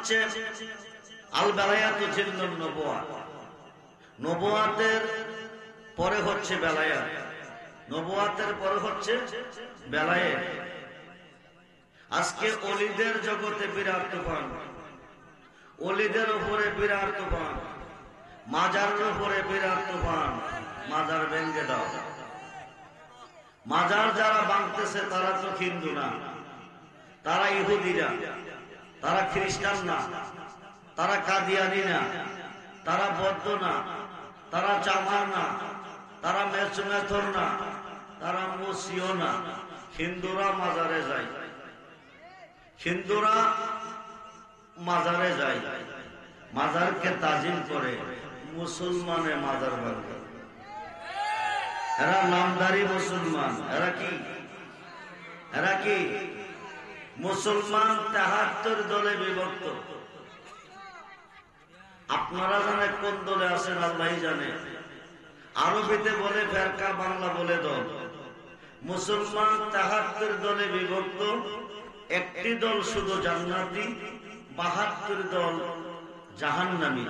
হচ্ছে আল বেলায়াতু জিন্নুন নবুয়াত, নবুয়াতের পরে হচ্ছে বেলায়াত, নবুয়াতের পরে হচ্ছে বেলায়েত। আজকে ওলিদের জগতে বিরাট তুফান, ওলিদের উপরে বিরাট তুফান, মাজারের উপরে বিরাট তুফান। মাজার ভেঙে দাও। মাজার যারা ভাঙতেছে তারা তো হিন্দু না, তারা ইহুদিরা, তারা খ্রিস্টান না, তারা কাদিয়ানি না, তারা বৌদ্ধ না, তারা চামার না, তারা মেথর না, তারা মুসিও না। হিন্দুরা মাজারে যায়, হিন্দুরা মাজারে যায়, মাজারকে তাজিম করে। মুসলমানে মাজার ভাঙে। এরা নামদারি মুসলমান। এরা কি? এরা কি মুসলমান? ৭৩ দলে বিভক্ত। আপনারা জানেন কোন দলে আছেন, আল্লাহ জানে। আরবিতে বলে ফেরকা, বাংলা বলে দল। মুসলমান ৭৩ দলে বিভক্ত। একটি দল শুধু জান্নাতি, ৭২ দল জাহান্নামী।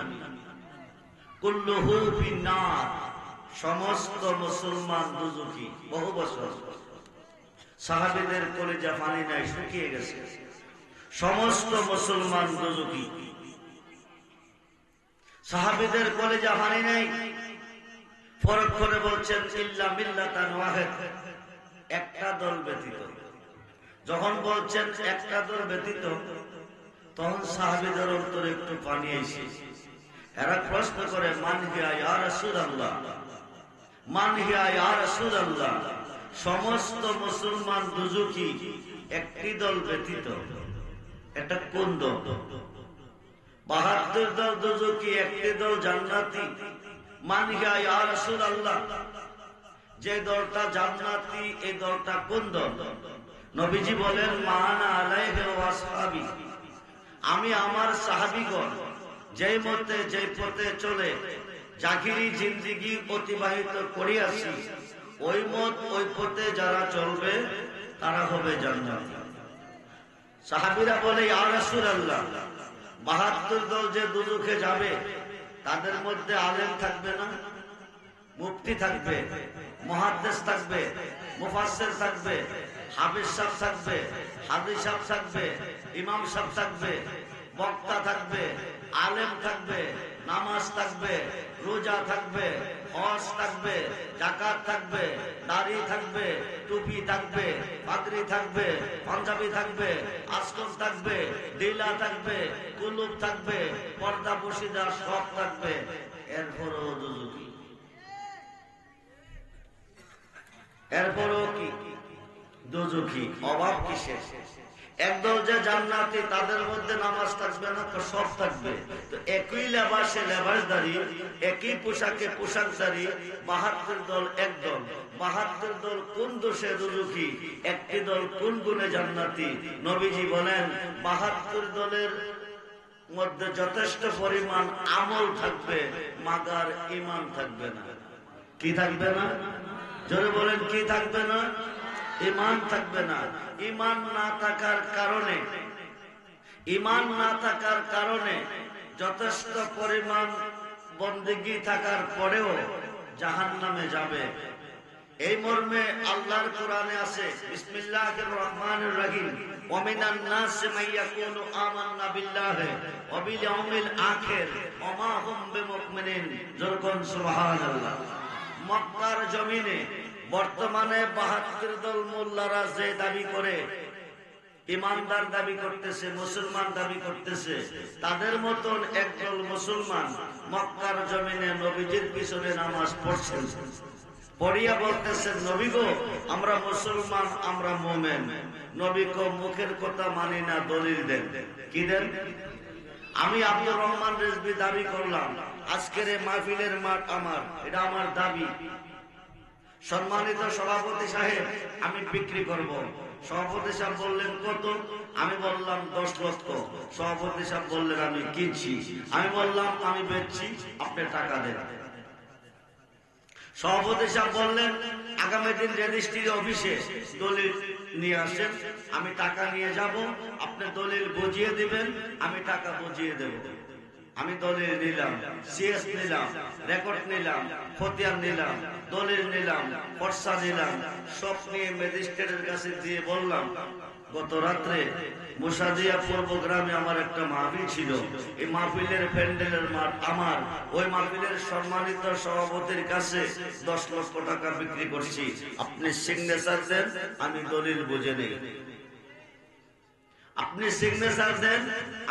কুল্লুহু ফিন্নার, সমস্ত মুসলমান দুজখী। বহু বছর সাহাবীদের কলিজা পানি নাই, শুকিয়ে গেছে। সমস্ত মুসলমান দুজখী। সাহাবীদের কলিজা পানি নাই। ফরক করে বলছেন ইল্লা মিল্লাতান ওয়াহিদ, একটা দল ব্যতীত। যখন বলছেন একটা দল ব্যতীত, তখন সাহাবীদের অন্তরে একটু পানি এসে এরা প্রশ্ন করে, মান হিয়া ইয়া রাসূলুল্লাহ, মান হিয়া ইয়া রাসূলুল্লাহ। সমস্ত মুসলমান দুজখী, একটি দল ব্যতীত। এটা কোন দল? ৭২ দল দুজখী, একটি দল জান্নাতি। মান হিয়া ইয়া রাসূলুল্লাহ, যে দলটা জান্নাতি, এই দলটা কোন দল? নবীজি বলেন, মা আনা আলাইহি ওয়া আসহাবী, আমি আমার সাহাবীগণ যেই মতে যেই পথে চলে জাহিরি জিন্দেগি অতিবাহিত করিয়াছি, ওই মত ওই পথে যারা চলবে তারা হবে জান্নাতি। সাহাবীরা বলে, ইয়া রাসূলুল্লাহ, ৭২ দল যে দুজখে যাবে, তাদের মধ্যে আলেম থাকবে না? মুফতি থাকবে, মুহাদ্দিস থাকবে, মুফাসসির থাকবে, হাফেজ সাহেব থাকবে, হাদিস সাহেব থাকবে, ইমাম সাহেব থাকবে, বক্তা থাকবে, আলেম থাকবে, নামাজ থাকবে, রোজা থাকবে, হজ থাকবে, যাকাত থাকবে, দাড়ি থাকবে, টুপি থাকবে, পাগড়ি থাকবে, পাঞ্জাবি থাকবে, আসকন থাকবে, দিলা থাকবে, কুলুব থাকবে, পর্দা বসিদা সব থাকবে। এরপরও দুজখী। এরপরও কি? দুজখী। অভাব কিসের? একদল যে জান্নাতি, তাদের মধ্যে নামাজ থাকবে না, তো সব থাকবে। তো একই লেবাসে লেবাসদারি, একই পোশাকে পোশাকদারি, ৭২ দল এক দল। ৭২ দল কোন দোষে দুজখী? একটি দল কোন গুণে জান্নাতি? নবীজি বলেন, ৭২ দলের মধ্যে যথেষ্ট পরিমাণ আমল থাকবে, মাগার ঈমান থাকবে না। কি থাকবে না? জোরে বলেন, কি থাকবে না? ঈমান থাকবে না। ঈমান না থাকার কারণে, ঈমান না থাকার কারণে যথেষ্ট পরিমাণ বন্দেগী থাকার পরেও জাহান্নামে যাবে। এই মর্মে আল্লাহর কোরআনে আছে, বিসমিল্লাহির রহমানির রহিম, ওয়া মিনান নাসি মান ইয়াকুলু আমান্না বিল্লাহি ওয়া বিল ইয়াউমিল আখির ওয়া মা হুম বিমুমিনিন। যখন সুবহানাল্লাহ। মক্কার জমিনে বর্তমানে ৭২ দল মোল্লারা যে দাবি করে, ইমানদার দাবি করতেছে, মুসলমান দাবি করতেছে, তাদের মতন একদল মুসলমান মক্কার জমিনে নবীজির পিছনে নামাজ পড়ছেন। পড়িয়া বলতেছেন, নবী গো, আমরা মুসলমান, আমরা মুমিন। নবী কো, মুখের কথা মানি না, দলিল দেন। কি দেন? আমি আব্দুর রহমান রেজভী দাবি করলাম, আজকের এই মাহফিলের মাঠ আমার, এটা আমার দাবি। সম্মানিত সভাপতি সাহেব, আমি বিক্রি করব। সভাপতি সাহেব বললেন কত? আমি বললাম 10 লক্ষ। সভাপতি সাহেব বললেন আমি কিনছি। আমি বললাম আমি বেচছি, আপনি টাকা দেন। সভাপতি সাহেব বললেন আগামী দিন রেজিস্ট্রি অফিসে দলিল নিয়ে আসেন, আমি টাকা নিয়ে যাব, আপনি দলিল বুঝিয়ে দিবেন, আমি টাকা বুঝিয়ে দেব। আমি দলিল নিলাম, সিএস নিলাম, রেকর্ড নিলাম, খতিয়ান নিলাম, দলিল নিলাম, পর্চা নিলাম, সব নিয়ে ম্যাজিস্ট্রেটের কাছে দিয়ে বললাম গত রাত্রে মুসাদিয়া পূর্ব গ্রামে আমার একটা মাহফিল ছিল, এই মাহফিলের প্যান্ডেলের মাঠ আমার, ওই মাহফিলের সম্মানিত সভাপতির কাছে 10 লক্ষ টাকা বিক্রি করছি, আপনি সিগনেচার দেন, আমি দলিল বুঝে নেই। আপনি সিগনেচার দেন,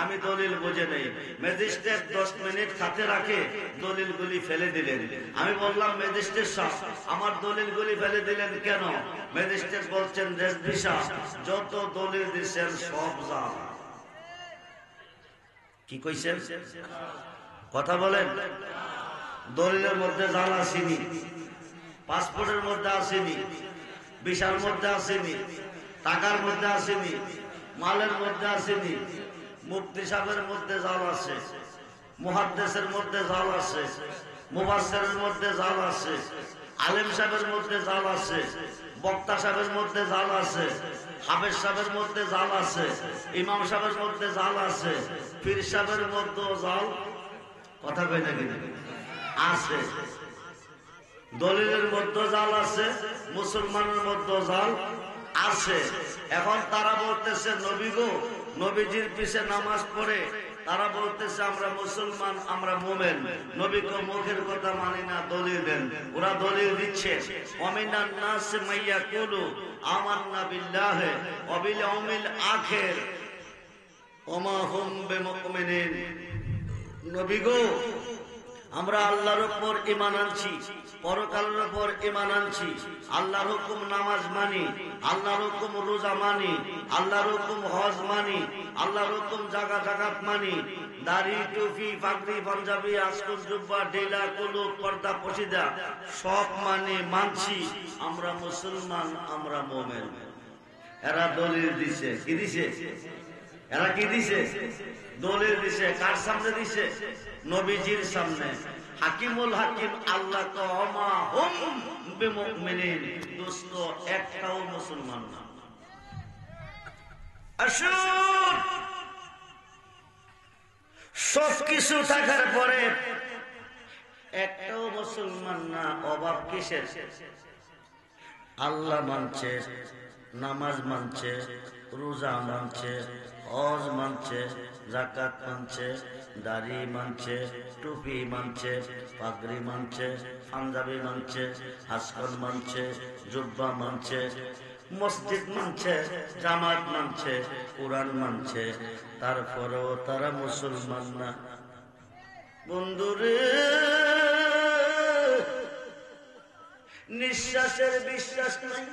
আমি দলিল বুঝে নেই। ম্যাজিস্ট্রেট 10 মিনিট হাতে রাখে দলিলগুলি ফেলে দিলেন। আমি বললাম ম্যাজিস্ট্রেট সাহেব আমার দলিলগুলি ফেলে দিলেন কেন? ম্যাজিস্ট্রেট বলছেন রেজভি সাহেব যত দলিল দিচ্ছেন সব জাল। কি কইছেন? কথা বলেন। দলিলের মধ্যে জাল আসেনি, পাসপোর্টের মধ্যে আসেনি, ভিসার মধ্যে আসেনি, টাকার মধ্যে আসেনি, মালের মধ্যে আসেনি। মুফতি সাহেবের মধ্যে জাল আছে, মুহাদ্দিসের মধ্যে জাল আছে, মুফাসসিরের মধ্যে জাল আছে, আলেম সাহেবের মধ্যে জাল আছে, বক্তা সাহেবের মধ্যে জাল আছে, হাফেজ সাহেবের মধ্যে জাল আছে, ইমাম সাহেবের মধ্যে জাল আছে, পীর সাহেবের মধ্যে জাল, কথা কই নাকি আছে। দলিলের মধ্যে জাল আছে, মুসলমানের মধ্যে জাল আছে। এখন তারা বলতেছে নবী গো, নবীজির পিছে নামাজ পড়ে তারা বলতেছে আমরা মুসলমান, আমরা মুমিন, নবীকে মুখের কথা মানি না, দলিল দেন। ওরা দলিল দিচ্ছে ওয়ামিনান নাস মাইয়াকুলু আমান্না বিল্লাহি ওয়া বিল ইয়াউমিল আখির ওয়া মা হুম বিমুমিনিন। নবী গো আমরা আল্লাহর উপর ঈমান আনছি, পরকালের উপর ঈমান আনছি, আল্লাহর হুকুম নামাজ মানি, আল্লাহর হুকুম রোজা মানি, আল্লাহর হুকুম হজ মানি, আল্লাহর হুকুম যাকাত মানি, দাড়ি টুপি পাগড়ি পাঞ্জাবি আজকুল জুব্বা ঢিলা কুলুক পর্দা পশিদা সব মানছি, আমরা মুসলমান, আমরা মুমিন। এরা দলিল দিছে, কি দিছে? এরা কি দিছে? দলিল দিছে। কার সামনে দিছে? নবীজির সামনে। হাকিমুল হাকিম আল্লাহ ওমা হুম বিমুমিনিন, দোস্ত একটাও মুসলমান না। আসুন সবকিছু থাকার পরে একটাও মুসলমান না, অভাব কিসের? আল্লাহ মানছে, নামাজ মানছে, রোজা মানছে, হজ মানছে, যাকাত মানছে, দাড়ি মানছে, টুপি মানছে, পাগড়ি মানছে, পাঞ্জাবি মানছে, আসকন মানছে, জুব্বা মানছে, মসজিদ মানছে, জামাত মানছে, কোরআন মানছে, তারপরেও তারা মুসলমান না। বন্ধুরে নিঃশ্বাসের বিশ্বাস নাই।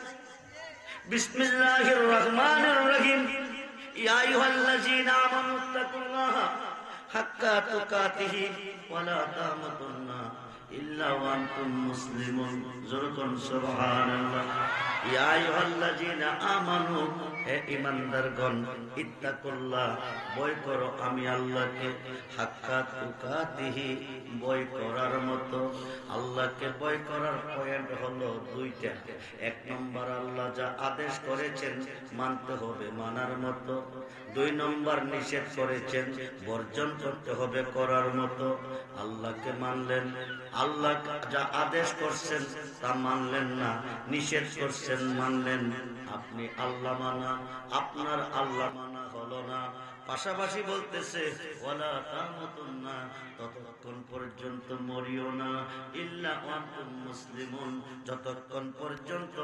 বিসমিল্লাহির রহমানির রহিম। ইয়া আইয়ুহাল্লাযীনা আমানুত্তাকুল্লাহা হাক্কা তুকাতিহি ওয়া লা তামুতুন্না ইল্লা ওয়া আনতুম মুসলিমুন। জোরকন সুবহানাল্লাহ। ইয়া আইয়ুহাল্লাযীনা আমানু, হে ঈমানদারগণ, ইত্তাকুল্লাহ, ভয় করো আমি আল্লাহকে, হাক্কা তুকাতিহি, ভয় করার মতো। আল্লাহকে ভয় করার পয়েন্ট হলো দুইটা। এক নম্বর আল্লাহ যা আদেশ করেছেন মানতে হবে মানার মতো, 2 নম্বর নিষেধ করেছেন বর্জন করতে হবে করার মতো। আল্লাহকে মানলেন, আল্লাহ যা আদেশ করছেন তা মানলেন না, নিষেধ করছেন মানলেন, আপনি আল্লাহ মানা, আপনার আল্লাহ মানা হলো না। পাশাপাশি বলতেছে ওয়ালা তামুতুন্না, ততক্ষণ পর্যন্ত মরিও না, ইল্লা ওয়া আনতুম মুসলিমুন, যতক্ষণ পর্যন্ত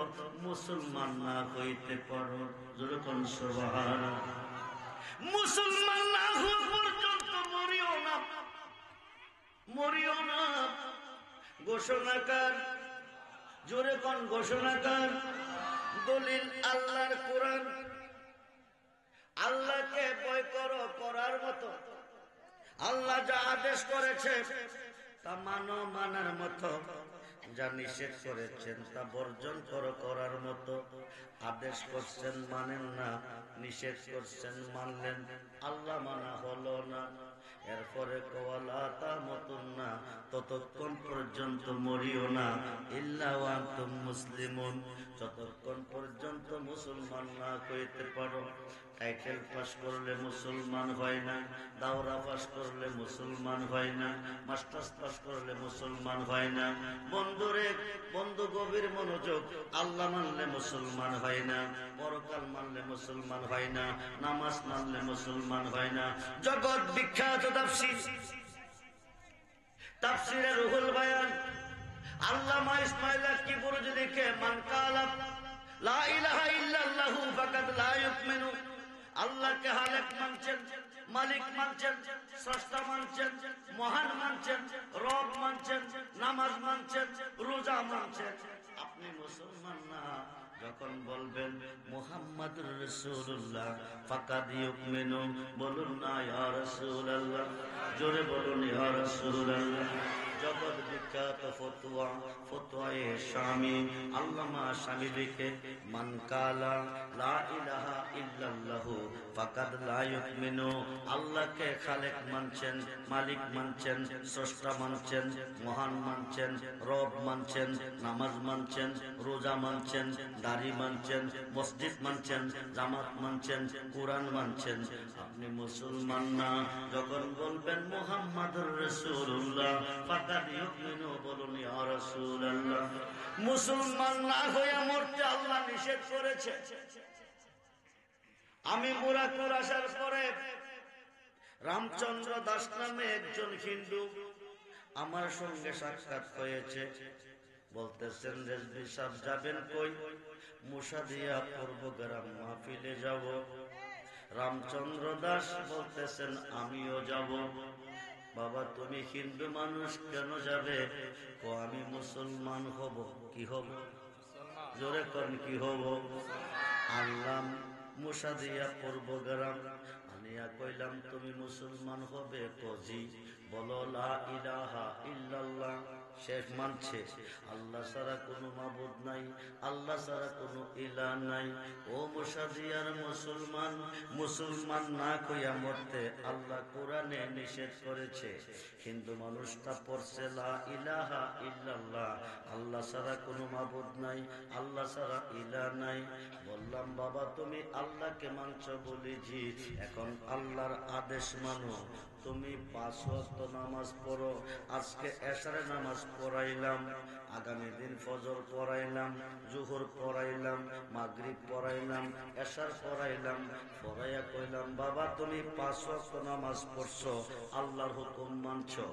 মুসলমান না হইতে পারো। যেরকম সুবহানাল্লাহ। মুসলমান না হওয়া পর্যন্ত মরিও না, মরিও না। ঘোষণাকার, জোরে কোন ঘোষণাকার? দলিল আল্লাহর কোরআন। আল্লাহকে ভয় করো করার মতো, আল্লাহ যা আদেশ করেছে তা মানো মানার মতো, যা নিষেধ করেছেন তা বর্জন করো করার মতো। আদেশ করছেন মানেন না, নিষেধ করছেন মানলেন, আল্লাহ মানা হলো না। এরপরে কওয়ালা তামুতুন্না, ততক্ষণ পর্যন্ত মরিও না, ইল্লা ওয়া আনতুম মুসলিমুন, যতক্ষণ পর্যন্ত মুসলমান না হইতে পারো। টাইটেল পাস করলে মুসলমান হয় না, দাওরা পাস করলে মুসলমান হয় না, মাস্টার্স পাস করলে মুসলমান হয় না। বন্ধুরে, বন্ধু গভীর মনোযোগ, আল্লাহ মানলে মুসলমান হয় না, পরকাল মানলে মুসলমান হয় না, নামাজ মানলে মুসলমান হয় না। জগৎ বিখ্যাত তাফসীর, তাফসীরে রুহুল বায়ান, আল্লামা ইসমাঈল কি বুরুজ লিখে, মান কালা লা ইলাহা ইল্লাল্লাহু ফাকাদ লা ইউমিনু, আল্লাহকে হালেক মানছেন, মালিক মানছেন, স্রষ্টা মানছেন, মহান মানছেন, রব মানছেন, নামাজ মানছেন, রোজা মানছেন, আপনি মুসলমান না। যখন বলবেন মুহাম্মাদুর রাসূলুল্লাহ ফাকাদ ইউমিনু, বলুন না ইয়া রাসূলুল্লাহ, জোরে বলুন ইয়া রাসূলুল্লাহ। জগৎ বিখ্যাত ফতোয়া, ফতোয়ায়ে শামী, আল্লামা শামী লিখে, মান কালা লা ইলাহা ইল্লাল্লাহু ফাকাদ লা ইউমিনু, আল্লাহকে খালেক মানছেন, মালিক মানছেন, স্রষ্টা মানছেন, মহান মানছেন, রব মানছেন, নামাজ মানছেন, রোজা মানছেন, দাড়ি মানছেন, মসজিদ মানছেন, জামাত মানছেন, কোরআন মানছেন, আপনি মুসলমান না। যখন বলবেন মুহাম্মাদুর রাসূলুল্লাহ ফাকাদ ইউমিনু, বলুন ইয়া রাসূলুল্লাহ। মুসলমান না হইয়া মরতে আল্লাহ নিষেধ করেছে। আমি মুরাদপুর আসার পরে রামচন্দ্র দাস নামে একজন হিন্দু আমার সঙ্গে সাক্ষাৎ হয়েছে। বলতেছেন রেজভী সাহেব যাবেন কই? মুসাদিয়া পূর্বগ্রাম মাহফিলে যাব। রামচন্দ্র দাস বলতেছেন আমিও যাব। বাবা তুমি হিন্দু মানুষ কেন যাবে? ও আমি মুসলমান হব। কি হব? জোরে কোন কি হব? আল্লাহ মুসাদিয়া পূর্বগ্রাম আনিয়া কইলাম তুমি মুসলমান হবে? কজি। বলো লা ইলাহা ইল্লাল্লাহ, শেষ মানছে আল্লাহ ছাড়া কোনো মাবুদ নাই, আল্লাহ ছাড়া কোনো ইলাহ নাই। ও মুসাদিয়ার মুসলমান, মুসলমান না কইয়া মরতে আল্লাহ কোরআনে নিষেধ করেছে। হিন্দু মানুষটা পড়ছে লা ইলাহা ইল্লাল্লাহ, আল্লাহ ছাড়া কোনো মাবুদ নাই, আল্লাহ ছাড়া ইলাহ নাই। বললাম বাবা তুমি আল্লাহকে মানছো বলেছি, এখন আল্লাহর আদেশ মানো। তুমি 5 ওয়াক্ত নামাজ পড়ো। আজকে এশারে নামাজ পড়াইলাম, আগামী দিন ফজর পড়াইলাম, জোহর পড়াইলাম, মাগরিব পড়াইলাম, এশার পড়াইলাম। পড়াইয়া কইলাম বাবা তুমি 5 ওয়াক্ত নামাজ পড়ছো, আল্লাহর হুকুম মানছো,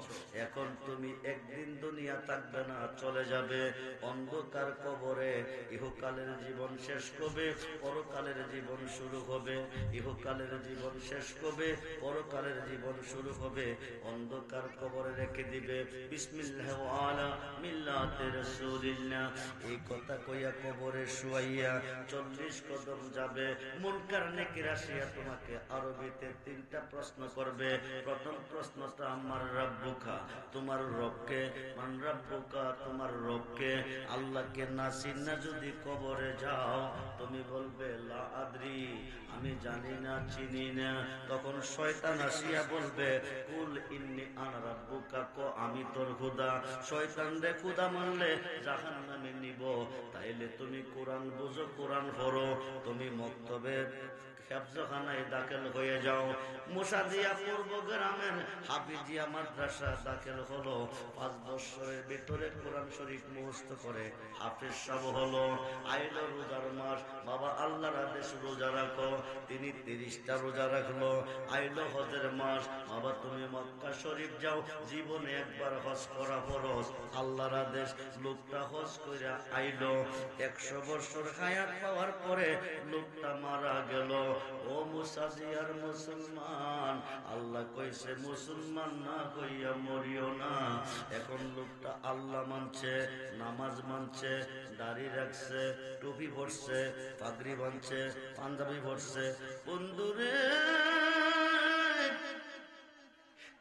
এখন তুমি একদিন দুনিয়া থাকবে না, চলে যাবে অন্ধকার কবরে। ইহকালের জীবন শেষ হবে, পরকালের জীবন শুরু হবে। ইহকালের জীবন শেষ হবে, পরকালের জীবন শুরু হবে। অন্ধকার কবরে রেখে দিবে বিসমিল্লাহ ওয়া আলা মিল্লাতি রাসূলিল্লাহ। এই কথা কইয়া কবরে শুয়াইয়া 40 কদম যাবে। মুনকার নেকির আসিয়া তোমাকে আরবিতে 3টা প্রশ্ন করবে। প্রথম প্রশ্নটা আমার রাব্বুকা, তোমার রবকে। মান রাব্বুকা, তোমার রবকে। আল্লাহকে না চিন্না যদি কবরে যাও তুমি বলবে লা আদরি, আমি জানি না, চিনি না। তখন শয়তান আসিয়া বলবে কুল ইন্নী আনা রাব্বুকা, কো আমি তোর খোদা। শয়তান রে খোদা মানলে জাহান্নামে নিব। তাইলে তুমি কোরআন বুঝো, কোরআন পড়ো, তুমি মক্তবে হেফজখানায় দাখিল হয়ে যাও। মুসাদিয়া পূর্বগ্রামের হাফিজিয়া মাদ্রাসা দাখিল হলো। 5 বছরের ভিতরে কোরআন শরীফ মুখস্থ করে হাফেজ সাহেব হলো। আইলো রোজার মাস, বাবা আল্লাহর আদেশ রোজা রাখো, তিনি 30টা রোজা রাখলো। আইলো হজের মাস, বাবা তুমি মক্কা শরীফ যাও, জীবনে একবার হজ করা ফরজ, আল্লাহর আদেশ। লোকটা হজ কইরা আইলো, 100 বছর হায়াত পাওয়ার পরে লোকটা মারা গেল। ও মুসাদিয়ার মুসলমান, আল্লাহ কইছে মুসলমান না কইয়া মরিও না। এখন লোকটা আল্লাহ মানছে, নামাজ মানছে, দাড়ি রাখছে, টুপি পরছে, পাগড়ি বাঁধছে, পাঞ্জাবি পরছে। বন্ধুরে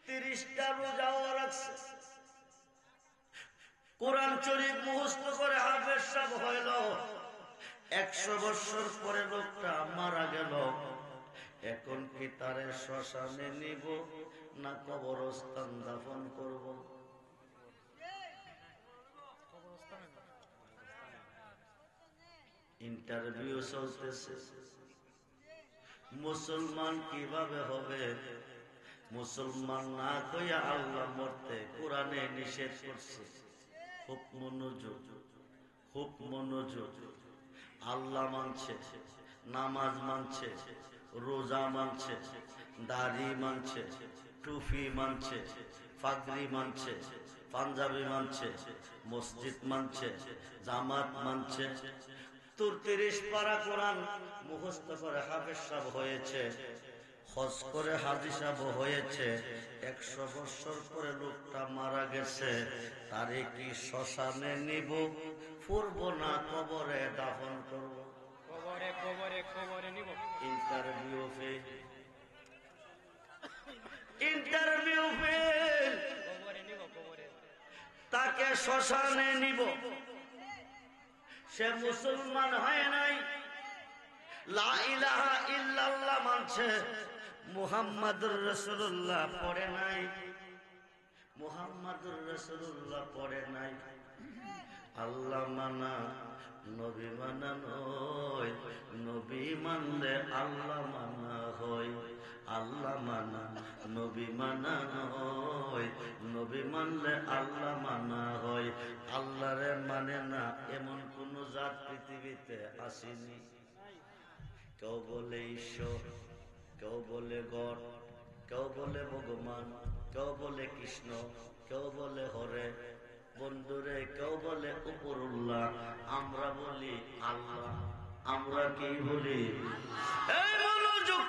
30টা রোজাও রাখছে, কোরআন শরীফ মুখস্থ করে হাফেজ সাহেব হইল। 100 বছর পরে লোকটা মারা গেল। এখন কি তারে শ্মশানে নিব না কবরস্থান দাফন করব? ইন্টারভিউ চলতেছে। মুসলমান কিভাবে হবে? মুসলমান না কইয়া আল্লাহ মরতে কোরআনে নিষেধ করছে। খুব মনোযোগ, খুব মনোযোগ। আল্লাহ মানছে, নামাজ মানছে, রোজা মানছে, দাড়ি মানছে, টুপি মানছে, পাগড়ি মানছে, পাঞ্জাবি মানছে, মসজিদ মানছে, জামাত মানছে, ৩৩ পারা কোরআন মুখস্থ করে হাফেজ সাহেব হয়েছে, হজ করে হাজী সাহেব হয়েছে। ১০০ বছর পরে লোকটা মারা গেছে, তারে কি শ্মশানে নিব, ফুরব না কবরে দাফন করব? কবরে কবরে কবরে নিব। Interview fail, interview fail. কবরে নিব, কবরে। তাকে শ্মশানে নিব। সে মুসলমান হয় নাই, লা ইলাহা ইল্লাল্লাহ মানছে, মুহাম্মাদুর রাসূলুল্লাহ পড়ে নাই, মুহাম্মাদুর রাসূলুল্লাহ পড়ে নাই। আল্লাহ মানা নবী মানা নয়, নবী মানলে আল্লাহ মানা হয়। আল্লাহ মানা নবী মানা নয়, নবী মানলে আল্লাহ মানা হয়। আল্লাহরে মানে না এমন কোন জাত পৃথিবীতে আসেনি। কেউ বলে ঈশ্বর, কেউ বলে গড, কেউ বলে ভগবান, কেউ বলে কৃষ্ণ, কেউ বলে হরে। বন্ধুরে, কেউ বলে উপরুল্লাহ, আমরা বলি আল্লাহ। আমরা কি বলি? এই মনোযোগ।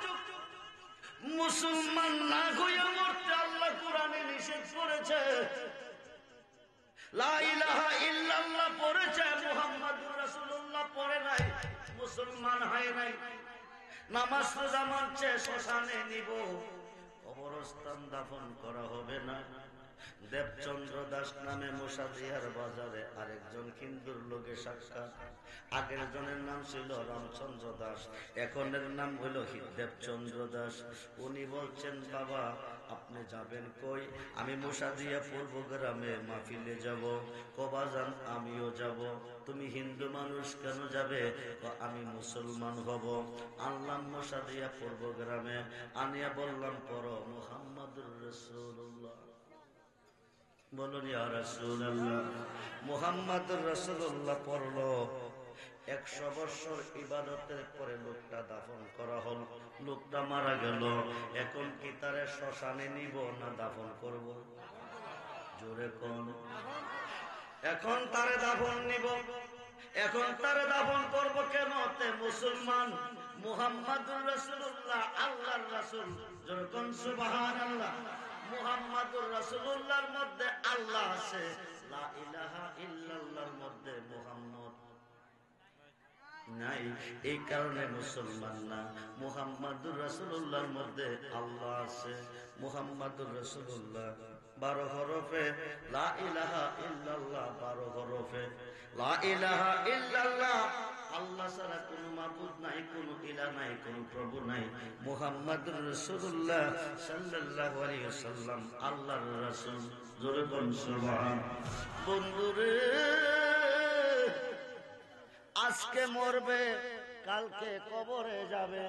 মুসলমান না হইয়া মরতে আল্লাহ কোরআনে নিষেধ করেছে। লা ইলাহা ইল্লাল্লাহ পড়েছে, মুহাম্মাদুর রাসূলুল্লাহ পড়ে নাই, মুসলমান হয় নাই। নামাজ রোজা মানছে, শ্মশানে নিব, কবরস্থান দাফন করা হবে না। দেবচন্দ্র দাস নামে মুসাদিয়ার বাজারে আরেকজন হিন্দুর লোকে সাক্ষাৎ। আগের জনের নাম ছিল রামচন্দ্র দাস, এখনের নাম হইল দেবচন্দ্র দাস। উনি বলছেন, বাবা আপনি যাবেন কই? আমি মুসাদিয়া পূর্ব গ্রামে মাহফিলে যাব। কবাজান আমিও যাব। তুমি হিন্দু মানুষ কেন যাবে? আমি মুসলমান হব। আনলাম মুসাদিয়া পূর্ব গ্রামে, আনিয়া বললাম পড়ো মুহাম্মাদুর রাসূলুল্লাহ। বলুন ইয়া রাসূলুল্লাহ। মুহাম্মাদুর রাসূলুল্লাহ পড়লো। ১০০ বছর ইবাদতের পরে লোকটা দাফন করা হল, লোকটা মারা গেল। এখন কি তারে শ্মশানে নিব না দাফন করব? জোরে কোন? এখন তারে দাফন নিব। এখন তারে দাফন করব কেন? তে মুসলমান, মুহাম্মাদুর রাসূলুল্লাহ আল্লাহর রাসূল। জোরে কোন সুবহানাল্লাহ। মুহাম্মাদুর রাসূলুল্লাহর মধ্যে আল্লাহ আছে, লা ইলাহা ইল্লাল্লাহর মধ্যে মুহাম্মদ নাই। এই কারণে মুসলমান না। মুহাম্মাদুর রাসূলুল্লাহর মধ্যে আল্লাহ আছে, মুহাম্মাদুর রাসূলুল্লাহ 12 হরফে, লা ইলাহা ইল্লাল্লাহ 12 হরফে। লা ইলাহা ইল্লাল্লাহ, আল্লাহ ছাড়া কোনো মাবুদ নাই, কোনো ইলাহ নাই, কোনো প্রভু নাই। মুহাম্মাদুর রাসূলুল্লাহ সাল্লাল্লাহু আলাইহি ওয়াসাল্লাম আল্লাহর রাসূল। জোরে বল সুবহান। বন্ধুরে, আজকে মরবে, কালকে কবরে যাবে।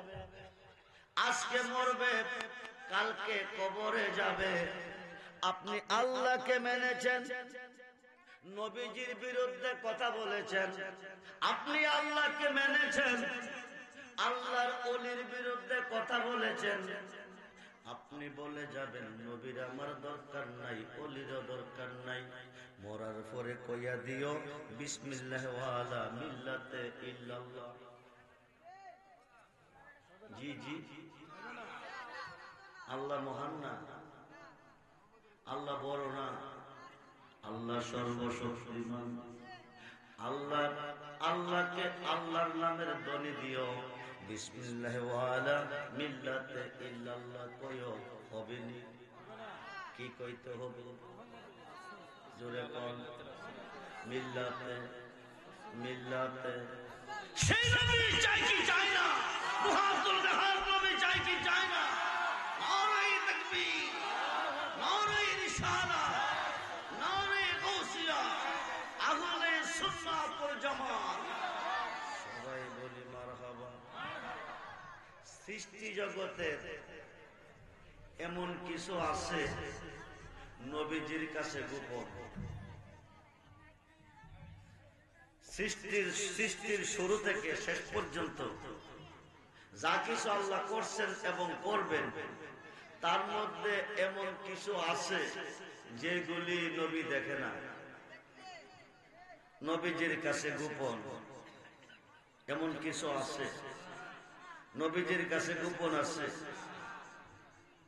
আজকে মরবে, কালকে কবরে যাবে। আপনি আল্লাহকে মেনেছেন, নবীজির বিরুদ্ধে কথা বলেছেন। আপনি আল্লাহকে মেনেছেন, আল্লাহর ওলির বিরুদ্ধে কথা বলেছেন। আপনি বলে যাবেন নবীর আমার দরকার নাই, ওলিরও দরকার নাই। মরার পরে কইয়া দিও বিসমিল্লাহ ওয়ালা মিল্লাতে ইল্লাল্লাহ। জি জি, আল্লাহ মহান না, আল্লাহ বড় না, আল্লাহ সর্বশক্তিমান। আল্লাহ, আল্লাহকে আল্লাহর নামের ধ্বনি দিও, বিসমিল্লাহ ওয়ালা মিল্লাতে ইল্লাল্লাহ কইও, হবে নি? কি কইতে হবে? জোরে কোন? মিল্লাতে, মিল্লাতে। সেই নবী চাই কি চাই না? মুহাম্মদুর নবী চাই কি চাই না? নারে তাকবীর। রিসালাত, নারে গাউসিয়া, আহলে সুন্নাত ওয়াল জামাত। সবাই বলি মারহাবা। সৃষ্টি জগতের এমন কিছু আছে নবীজির কাছে গোপন। সৃষ্টির শুরু থেকে শেষ পর্যন্ত যা কিছু আল্লাহ করছেন এবং করবেন, তার মধ্যে এমন কিছু আছে যেগুলি নবী দেখে না, নবীজির কাছে গোপন। এমন কিছু আছে নবীজির কাছে গোপন আছে,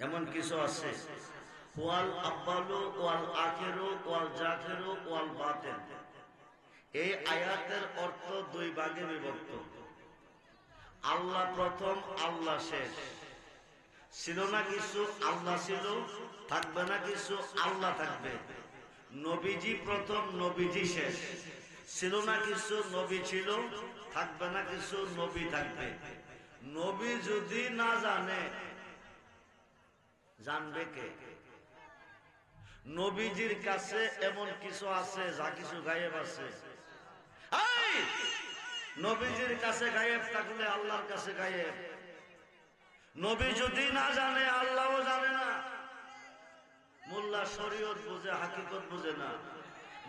এমন কিছু আছে। ওয়াল আব্বালু ওয়াল আখিরু ওয়াল জাখিরু ওয়াল বাতিন। এই আয়াতের অর্থ দুই ভাগে বিভক্ত। আল্লাহ প্রথম, আল্লাহ শেষ। ছিল না কিছু, আল্লাহ ছিল। থাকবে না কিছু, আল্লাহ থাকবে। নবীজি প্রথম, নবীজি শেষ। ছিল না কিছু, নবী ছিল। থাকবে না কিছু, নবী থাকবে। নবী যদি না জানে, জানবে কে? নবীজির কাছে এমন কিছু আছে যা কিছু গায়েব আছে। নবীজির কাছে গায়েব থাকলে আল্লাহর কাছে গায়েব। নবী যদি না জানে, আল্লাহও জানে না। মোল্লা শরীয়ত বুঝে, হাকিকত বুঝে না।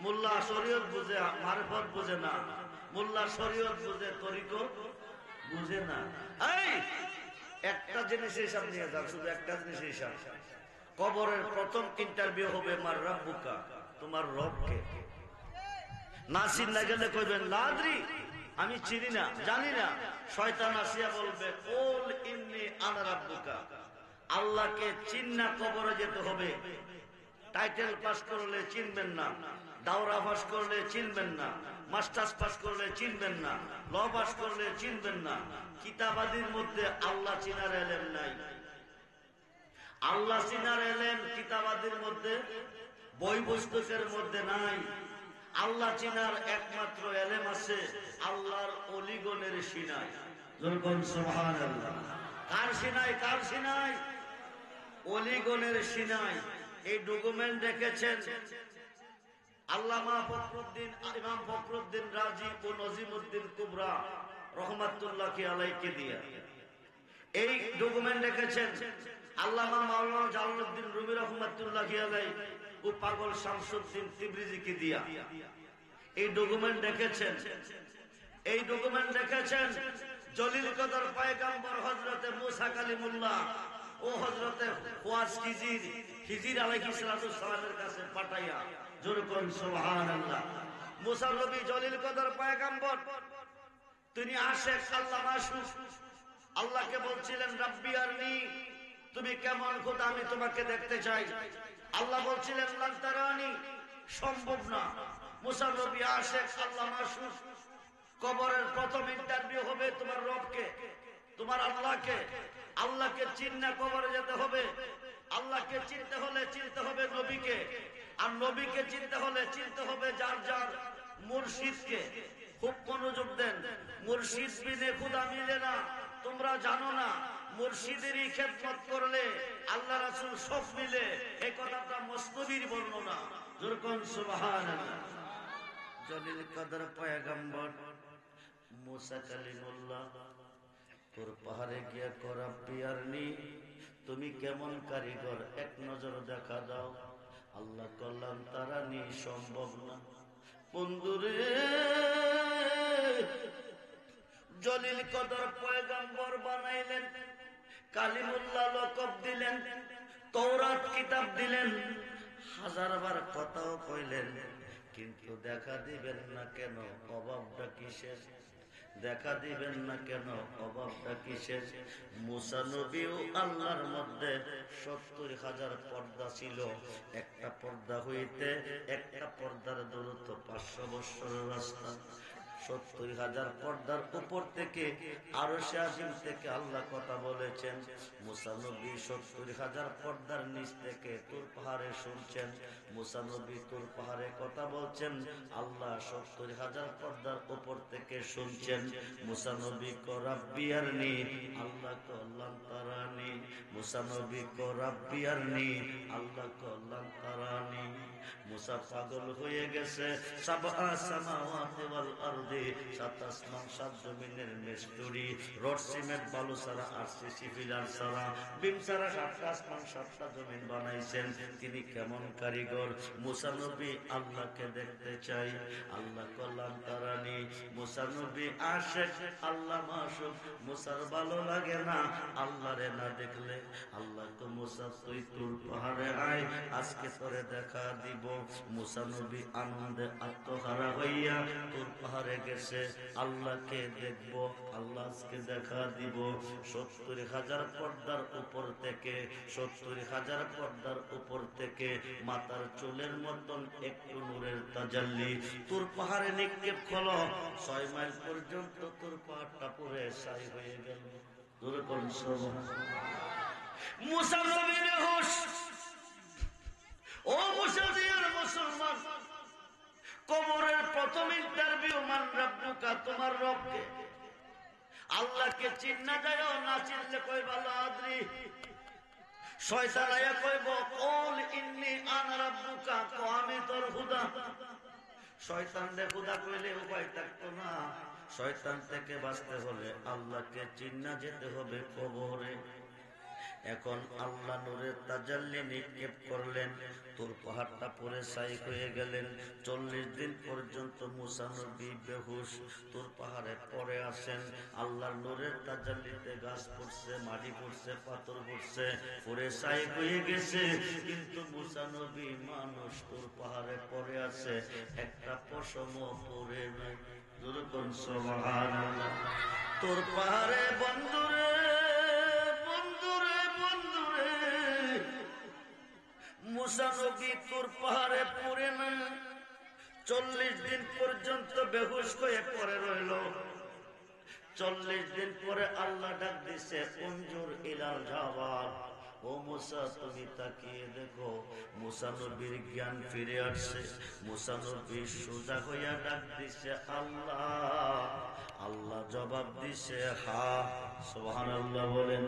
মোল্লা শরীয়ত বুঝে, মারফত বুঝে না। মোল্লা শরীয়ত বুঝে, তরিকত বুঝে না। এই একটা জিনিস হিসাব নিয়ে যান, শুধু একটা জিনিস হিসাব। কবরের প্রথম ইন্টারভিউ হবে মার রাব্বুকা, তোমার রব কে? না চিন্তা গেলে কইবেন লাদ্রি, আমি চিনি না, জানি না। শয়তান আসিয়া বলবে কুল ইন্নী আনা রাব্বুকা। আল্লাহকে চিন্না কবরে যেতে হবে। টাইটেল পাস করলে চিনবেন না, দাওরা পাস করলে চিনবেন না, মাস্টার্স পাস করলে চিনবেন না, ল পাস করলে চিনবেন না। কিতাবাদির মধ্যে আল্লাহ চিনার এলেম নাই। আল্লাহ চিনার এলেম কিতাবাদির মধ্যে, বই পুস্তকের মধ্যে নাই। আল্লাহ চিনার একমাত্র এলেম আছে আল্লাহর অলিগণের সিনায়। সুবহানাল্লাহ। কার সিনায়? কার সিনায়? অলিগণের সিনায়। এই ডকুমেন্ট রেখেছেন আল্লামা ফখরুদ্দিন, ইমাম ফখরুদ্দিন রাজি ও নজিমউদ্দিন কুবরা রহমাতুল্লাহ আলাইহি দিয়া। এই ডকুমেন্ট রেখেছেন আল্লামা মাওলানা জালালউদ্দিন রুমি রহমাতুল্লাহ আলাইহি ও পাগল শামসুদ্দিন তিবরিজিকে দিয়া। এই ডকুমেন্ট রেখেছেন, এই ডকুমেন্ট রেখেছেন জলিল কদর পয়গম্বর হযরতে মুসা কালিমুল্লাহ ও হযরতে ওয়াস খিজির আলাইহিস সালামের কাছে পাঠাইয়া। জোরে কোন সুবহানাল্লাহ। মুসা নবী জলিল কদর পয়গম্বর, তিনি আশিক, আল্লাহ মাশুক। আল্লাহকে বলছিলেন রাব্বি আরনি, তুমি কেমন খোদা, আমি তোমাকে দেখতে চাই। আল্লাহ বলছিলেন লান তারানি, সম্ভব না। মুসা নবী আশিক, আল্লাহ মাশুক। কবরের প্রথম ইন্টারভিউ হবে তোমার রবকে, তোমার আল্লাহকে। আল্লাহকে চিন্না কবরে যেতে হবে। আল্লাহকে চিনতে হলে চিনতে হবে নবীকে, আর নবীকে চিনতে হলে চিনতে হবে যার যার মুর্শিদকে। খুব মনোযোগ দেন, মুর্শিদ বিনে খুদা মিলে না। তোমরা জানো না মুর্শিদেরই খেদমত করলে আল্লাহ রাসূল সব মিলে। এই কথাটা মসনবীর বর্ণনা। যেরকম সুবহানাল্লাহ। জলিল কদর পয়গম্বর মুসা কালিমুল্লাহ তোর পাহাড়ে গিয়া করা পিয়ারনি, তুমি কেমন কারিগর, এক নজর দেখা দাও। আল্লাহ কল্যাণ তারানি, সম্ভব না। বন্ধুরে, জলিল কদর পয়গম্বর বানাইলেন, কালিমুল্লাহ লকব দিলেন, তওরাত কিতাব দিলেন, হাজারবার কথাও কইলেন, কিন্তু দেখা দিবেন না কেন? অভাবটা কিসের? দেখা দিবেন না কেন? অভাবটা কিসের? মুসা নবীও আল্লাহর মধ্যে ৭০,০০০ পর্দা ছিল। একটা পর্দা হইতে একটা পর্দার দূরত্ব ৫০০ বৎসরের রাস্তা। ৭০,০০০ পর্দার উপর থেকে আরশে আজিম থেকে আল্লাহ কথা বলেছেন। মুসা নবী ৭০,০০০ পর্দার নিচ থেকে তুর পাহাড়ে শুনছেন। মুসা নবী তুর পাহাড়ে কথা বলছেন, আল্লাহ ৭০,০০০ পর্দার উপর থেকে শুনছেন। মুসা নবী কো রাব্বি আরনি, আল্লাহ কো লান তারানি। মুসা নবী কো রাব্বি আরনি, আল্লাহ কো লান তারানি। মুসা পাগল হয়ে গেছে। সাবআ সামাওয়াতি ওয়াল আরদি, সাত আসমান সাত জমিনের মিস্ত্রি, রড সিমেন্ট বালু ছাড়া আরসিসি পিলার ছাড়া বিম ছাড়া সাতটা আসমান সাতটা জমিন বানাইছেন। তিনি কেমন কারিগর। মুসা নবী আল্লাহকে দেখতে চাই, আল্লাহ কল্যাণ তারানি। মুসা নবী আশেক, আল্লাহ মাসুক। মুসার ভালো লাগে না আল্লাহরে না দেখলে। আল্লাহ তো মুসা তুই তুর পাহাড়ে আয়, আজকে তোরে দেখা দিব। মুসা নবী আনন্দে আত্মহারা হইয়া তুর পাহাড়ে গেছে। আল্লাহকে দেখব, আল্লাহ আজকে দেখা দিব। 70,000 পর্দার উপর থেকে, 70,000 পর্দার উপর থেকে মাথার চুলের মতন একটু নূরের তাজাল্লি তুর পাহাড়ে নিক্ষেপ হলো। 6 মাইল পর্যন্ত তুর পাহাড়টা পুরে ছাই হয়ে গেল। মুসা নবীর হুশ। ও মুসা দিয়ার মুসলমান, কবরের প্রথম ইন্টারভিউ, মান রাব্বুকা, তোমার রবকে। আল্লাহকে চিন্না যায় না, চিনলে কই ভালো আদ্রি। শয়তান আয়া কইব কুল ইন্নী আনা রাব্বুকা, কো আমি তোর খোদা। শয়তান রে খোদা কইলে উপায় থাকতো না। শয়তান থেকে বাঁচতে হলে আল্লাহকে চিন্না যেতে হবে কবরে। এখন আল্লাহ নূরের তাজাল্লি নিক্ষেপ করলেন, তোর পাহাড়টা পরে ছাই হয়ে গেলেন। 40 দিন পর্যন্ত মুসা নবী বেহুশ তোর পাহাড়ে পড়ে আসেন। আল্লাহর নূরের তাজাল্লিতে গাছ পড়ছে, মাটি পড়ছে, পাথর পড়ছে, পরে ছাই হয়ে গেছে। কিন্তু মুসা নবী মানুষ তোর পাহাড়ে পড়ে আছে, একটা পশমও পড়ে নাই। যেরকম সুবহানাল্লাহ। তোর পাহাড়ে বন্ধুরে, মুসা নবী তোর পাহাড়ে পড়ে না। 40 দিন পর্যন্ত বেহুশ হয়ে পড়ে রইল। 40 দিন পরে আল্লাহ ডাক দিছে, উনজুর ইলাল জাবাল। ও মুসা তুমি তাকিয়ে দেখো। মুসা নবীর জ্ঞান ফিরে আসছে। মুসা নবী সোজা হইয়া ডাক দিছে আল্লাহ। আল্লাহ জবাব দিছে হা। সুবহানাল্লাহ বলেন।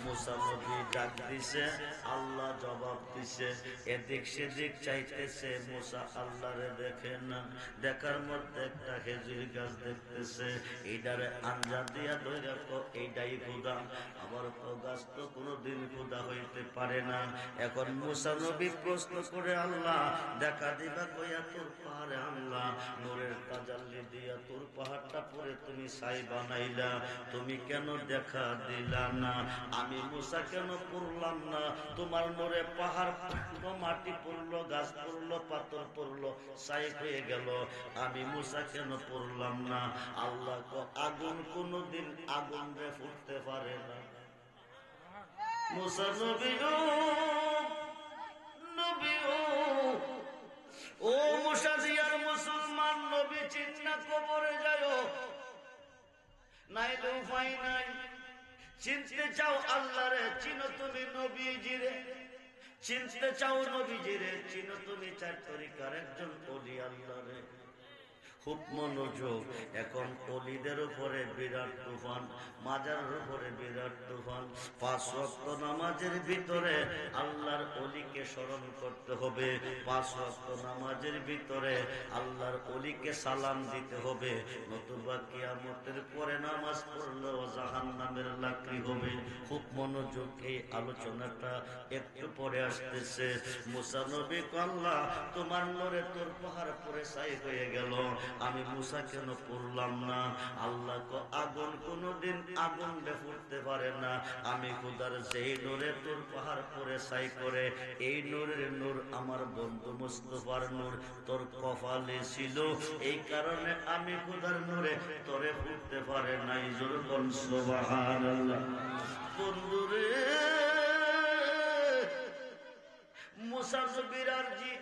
মুসা নবী ডাক দিছে, আল্লাহ জবাব দিছে। এদিক সেদিক চাইতেছে, মুসা আল্লাহরে দেখে না। দেখার মধ্যে একটা খেজুর গাছ দেখতেছে, এইটারে আঞ্জা দিয়া ধরে রাখো, এইটাই খোদা। আবার গাছ তো কোনোদিন খোদা হইতে পারে না। এখন মুসা নবী প্রশ্ন করে, আল্লাহ দেখা দিবা কইয়া তোর পাহাড়ে আনলা, নূরের তাজাল্লি দিয়া তোর পাহাড়টা পরে তুমি ছাই বানাইলা, তুমি কেন দেখা দিলা না? আমি মুসা কেন পড়লাম না? তোমার নূরে পাহাড় পড়লো, মাটি পড়লো, গাছ পড়লো, পাথর পড়লো, ছাই হয়ে গেল, আমি মুসা কেন পড়লাম না? আল্লাহ আগুন কোনদিন আগুন রে ফুটতে পারে না। মুসা নবী ও মুসা জিয়ার মুসলমান, নবী চিন্না কবরে যায়, নাইলে উপায় নাই। চিনতে চাও আল্লাহরে, চিনো তুমি নবীজিরে। চিনতে চাও নবীজিরে, চিনো তুমি 4 তরিকার একজন ওলি আল্লাহরে। খুব মনোযোগ। এখন অলিদের উপরে বিরাট তুফান, মাজারের উপরে বিরাট তুফান। 5 ওয়াক্ত নামাজের ভিতরে আল্লাহর অলিকে স্মরণ করতে হবে। 5 ওয়াক্ত নামাজের ভিতরে আল্লাহর অলিকে সালাম দিতে হবে, নতুবা কিয়ামতের পরে নামাজ পড়লেও জাহান্নামের লাকড়ি হবে। খুব মনোযোগ, এই আলোচনাটা একটু পরে আসতেছে। মুসা নবী আল্লাহ তোমার নূরে তোর পাহাড় পরে ছাই হয়ে গেল, আমি মুসা কেন পড়লাম না? আল্লাহ আগুন কোনদিন আগুন ফুটতে পারে না। আমি খোদার যেই নূরে তোর পাহাড় পরে ছাই করে, এই নূরের নূর আমার বন্ধু মুস্তাফার নূর তোর কপালে ছিল, এই কারণে আমি খোদার নূরে তোরে ফুটতে পারে নাই। যেরকম সুবহানাল্লাহ। বন্ধুরে মুসা নবীর আরজি,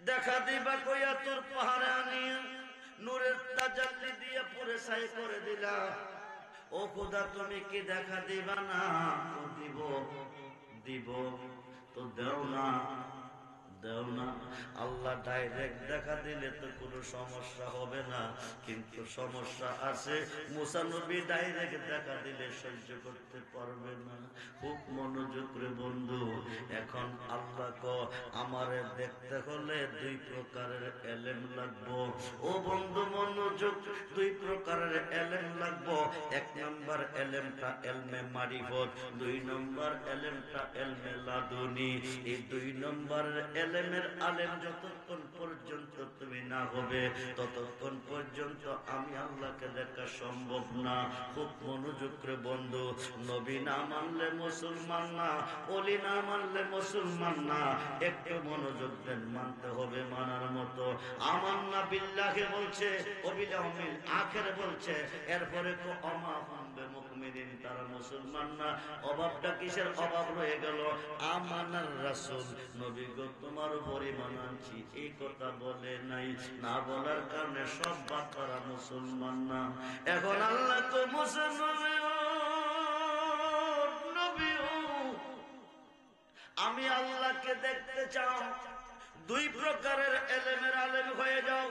দেখা দিবা কইয়া তোর পাহাড়ে আনিয়া নূরের তাজাল্লি দিয়ে পুরে ছাই করে দিলা। ও খোদা তুমি কি দেখা দিবা না? দিব দিব তো দেও না, দেও না। আল্লাহ ডাইরেক্ট দেখা দিলে তো কোনো সমস্যা হবে না, কিন্তু সমস্যা আছে। মুসা নবী ডাইরেক্ট দেখা দিলে সহ্য করতে পারবে না। খুব মনোযোগ রে বন্ধু। এখন আল্লাহ আমারে দেখতে হলে দুই প্রকারের এলেম লাগবো। ও বন্ধু মনোযোগ, দুই প্রকারের এলেম লাগবো। এক নম্বর এলেমটা এলমে মারিফত, দুই নম্বর এলেমটা এলমে লাদুনি। এই দুই নম্বরের এলেমের আলেম যতক্ষণ পর্যন্ত তুমি না হবে, ততক্ষণ পর্যন্ত আমি আল্লাহকে দেখা সম্ভব না। খুব মনোযোগ করে বন্ধু। নবী না মানলে মুসলমান না, ওলি না মানলে মুসলমান না। একটু মনোযোগ দেন, মানতে হবে মানার মতো। আমান্না বিল্লাহি বলছে, ওবিল আখির বলছে, এরপরে তো আমা হুমবে মুমিনিন, তারা মুসলমান না। অভাবটা কিসের অভাব রয়ে গেল? আমানার রাসূল, নবী গো তোমার উপরে মানাচ্ছি, এই কথা বলে নাই। না বলার কারণে সব বাচ্চারা মুসলমান না। এখন আল্লাহ তো মুসলমান, আমি আল্লাহকে দেখতে চাও, দুই প্রকারের এলেমের আলেম হয়ে যাও।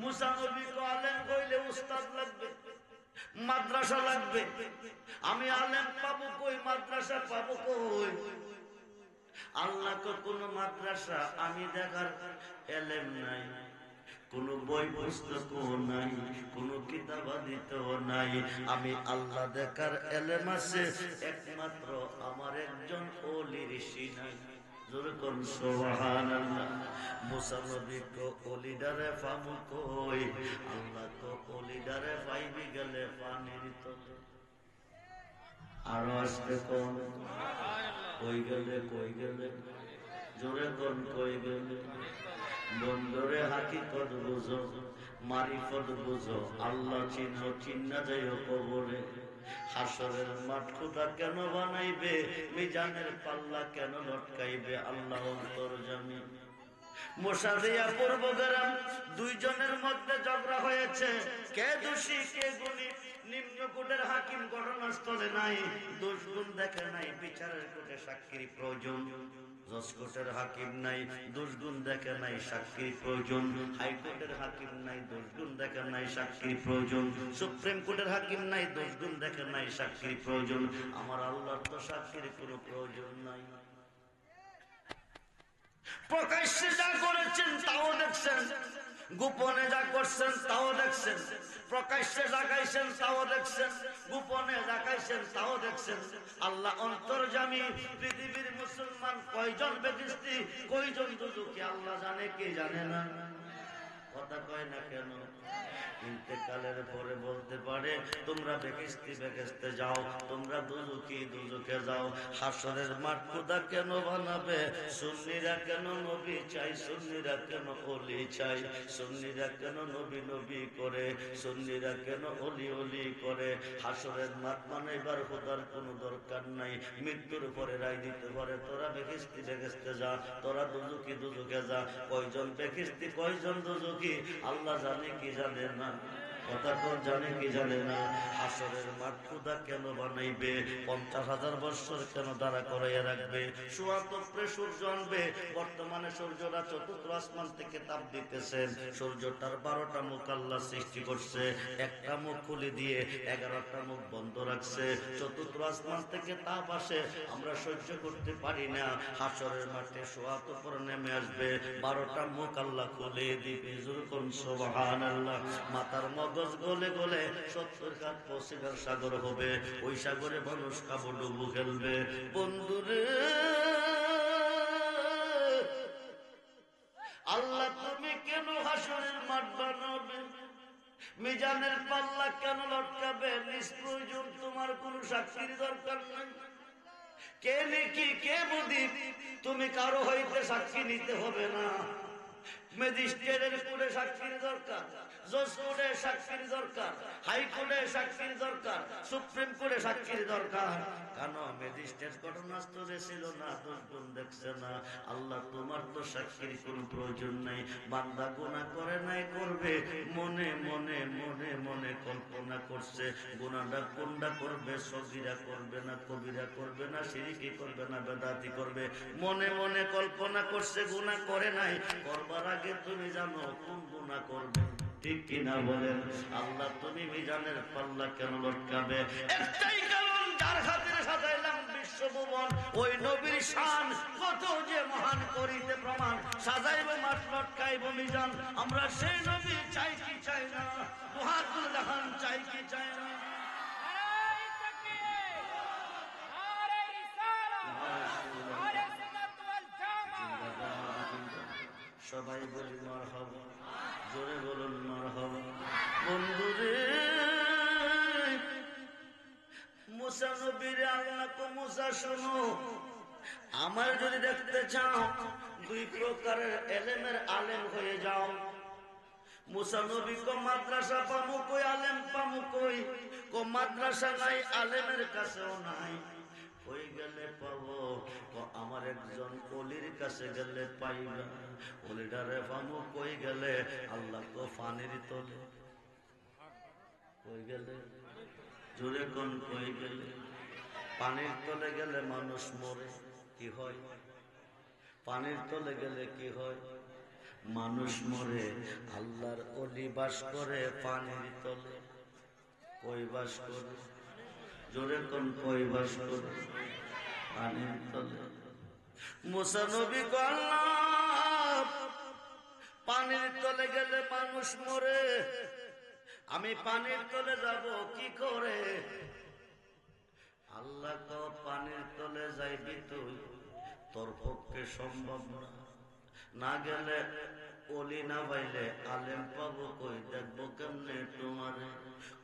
মুসা নবী তো আলেম হইলে উস্তাদ লাগবে, মাদ্রাসা লাগবে। আমি আলেম পাবো কই, মাদ্রাসা পাবো কই? আল্লাহ তো কোন মাদ্রাসা আমি দেখার এলেম নাই, কোন বই পুস্তকও নাই, কোন কিতাবাদিতেও নাই। আমি আল্লাহ দেখার এলেম আছে একমাত্র আমার একজন ওলি ঋষি নাই। যেরকম সুবহানাল্লাহ। মুসা নবী কো ওলিডারে পাবো কই? আল্লাহ তো ওলিডারে পাইবি গেলে পানির তলে। আরো আসতে কোন কই গেলে, কই গেলে জোরে কোন কই গেলে। বন্ধুরে হাকিকত বুঝো, মারিফত বুঝো, আল্লাহ চিনো, চিন্না যাইও কবরে। হাসরের মাঠ খোদা কেন বানাইবে, মিজানের পাল্লা কেন লটকাইবে, আল্লাহ অন্তর্যামী। মোশারিয়া পূর্বগ্রাম দুইজনের মধ্যে ঝগড়া হয়েছে, কে দোষী কে গুণী। নিম্ন কোটের হাকিম ঘটনাস্থলে নাই, দোষ গুণ দেখে নাই, বিচারের কোটে সাক্ষীর প্রয়োজন। জজ কোর্টের হাকিম নাই, দোষ গুণ দেখে নাই, সাক্ষীর প্রয়োজন। হাইকোর্টের হাকিম নাই, দোষ গুণ দেখে নাই, সাক্ষীর প্রয়োজন। সুপ্রিম কোর্টের হাকিম নাই, দোষ গুণ দেখে নাই, সাক্ষীর প্রয়োজন। আমার আল্লাহর তো সাক্ষীর কোনো প্রয়োজন নাই। প্রকাশ্যে যা করেছেন তাও দেখছেন, গোপনে যা করছেন তাও দেখছেন। প্রকাশ্যে জাগাইছেন তাও দেখছেন, গোপনে জাগাইছেন তাও দেখছেন। আল্লাহ অন্তর্যামী। পৃথিবীর মুসলমান কয়জন বেহেশতি, কয়জন দুজকি আল্লাহ জানে, কে জানে না? কথা কয় না কেন? ইন্তেকালের পরে বলতে পারে তোমরা বেহেশতি বেহেশতে যাও, তোমরা দুজকি দুজকে যাও। হাসরের মাঠ খোদা কেন বানাবে? সুন্নিরা কেন নবী চাই, সুন্নিরা কেন ওলি চাই, সুন্নিরা কেন নবী নবী করে, সুন্নিরা কেন ওলি ওলি করে। হাসরের মাঠ বানাইবার খোদার কোনো দরকার নাই। মৃত্যুর পরে রায় দিতে পারে তোরা বেহেশতি বেহেশতে যা, তোরা দুজকি দুজকে যা। কয়জন বেহেশতি কয়জন দুজকি আল্লাহ জানে, কি জানে না? কথা কোন জানে, কি জানে না? হাসরের মাঠ খোদা কেন বানাইবে? 50,000 বছর কেন দাঁড়া করাইয়া রাখবে? সুয়াতপ্রে সূর্য আনবে। বর্তমানে সূর্যরা চতুর্থ আসমান থেকে তাপ দিতেছেন। সূর্যটার 12টা মুখ আল্লাহ সৃষ্টি করছে, একটা মুখ খুলে দিয়ে 11টা মুখ বন্ধ রাখছে। চতুর্থ আসমান থেকে তাপ আসে, আমরা সহ্য করতে পারি না। হাসরের মাঠে সুয়াতপ্রে নেমে আসবে, 12টা মুখ আল্লাহ খুলে দিবে। যেরকম সুবহানাল্লাহ। মাথার মগজ গলে গলে 70 কাপ পসিগার সাগর হবে। ওই সাগরে মানুষ কাবু ডুবু খেলবে। বন্ধুরে আল্লাহ তুমি কেন হাসরের মাঠ বানাবে? মিজানের পাল্লা কেন লটকাবে? নিষ্প্রয়োজন, তোমার কোন সাক্ষীর দরকার নাই। কে নেকি কে বদি, তুমি কারো হইতে সাক্ষী নিতে হবে না। ম্যাজিস্ট্রেটের কোর্টে সাক্ষীর দরকার, জজ কোর্টে সাক্ষীর দরকার, হাইকোর্টে সাক্ষীর দরকার, সুপ্রিম কোর্টে সাক্ষীর দরকার। কেন? ম্যাজিস্ট্রেট ঘটনাস্থলে ছিল না, দোষগুণ দেখছে না। আল্লাহ তোমার তো সাক্ষীর কোনো প্রয়োজন নাই। বান্দা গুনাহ করে নাই, করবে মনে মনে মনে মনে কল্পনা করছে গুনাহটা কোনটা করবে, সগীরা করবে না কবিরা করবে না শিরকি করবে না বেদাতি করবে, মনে মনে কল্পনা করছে, গুনাহ করে নাই। করবার আগে তুমি জানো কোন গুনাহ করবে, ঠিক কিনা বলেন? আল্লাহ তুমি মিজানের পাল্লা কেন লটকাবে? একটাই কারণ, যার খাতিরে সাজাইলাম বিশ্বভুবন, ওই নবীর শান কত যে মহান করিতে প্রমাণ। সাজাইব মাঠ লটকাইব মিজান, আমরা সেই নবী চাই কি চাই না? দুহাত তুলে দেখান, চাই কি চাই না? নারায়ে তাকবীর, নারায়ে রিসালাত, নারায়ে সুন্নাত ওয়াল জামাত। সবাই বলি মারহাবা, জোরে বলুন মারহাবা। বন্ধুরে মুসা নবীর আল্লাহ কো মুসা শোনো, আমার যদি দেখতে চাও দুই প্রকারের এলেমের আলেম হয়ে যাও। মুসা নবী কো মাদ্রাসা পামু কই, আলেম পামু কই? কো মাদ্রাসা নাই, আলেমের কাছেও নাই। হয়ে গেলে পাবো, আমার একজন অলির কাছে গেলে পাইবা। অলিটারে পামু কই গেলে? আল্লাহ কো ফানির তলে। কই গেলে? জোরে কোন কই গেলে? পানির তলে গেলে মানুষ মরে, কি হয়? পানির তলে গেলে কি হয়? মানুষ মরে। আল্লাহর অলি বাস করে পানির তলে। কই বাস করে? জোরে কোন কই বাস করে? পানির তলে। মুসা নবী কো আল্লাহ, পানির তলে গেলে মানুষ মরে, আমি পানির তলে যাব কি করে? আল্লাহ তো পানির তলে যাইবি তুই, তোর পক্ষে সম্ভব না। না গেলে অলি না পাইলে আলেম পাবো কই? দেখবো কেমনে তোমারে?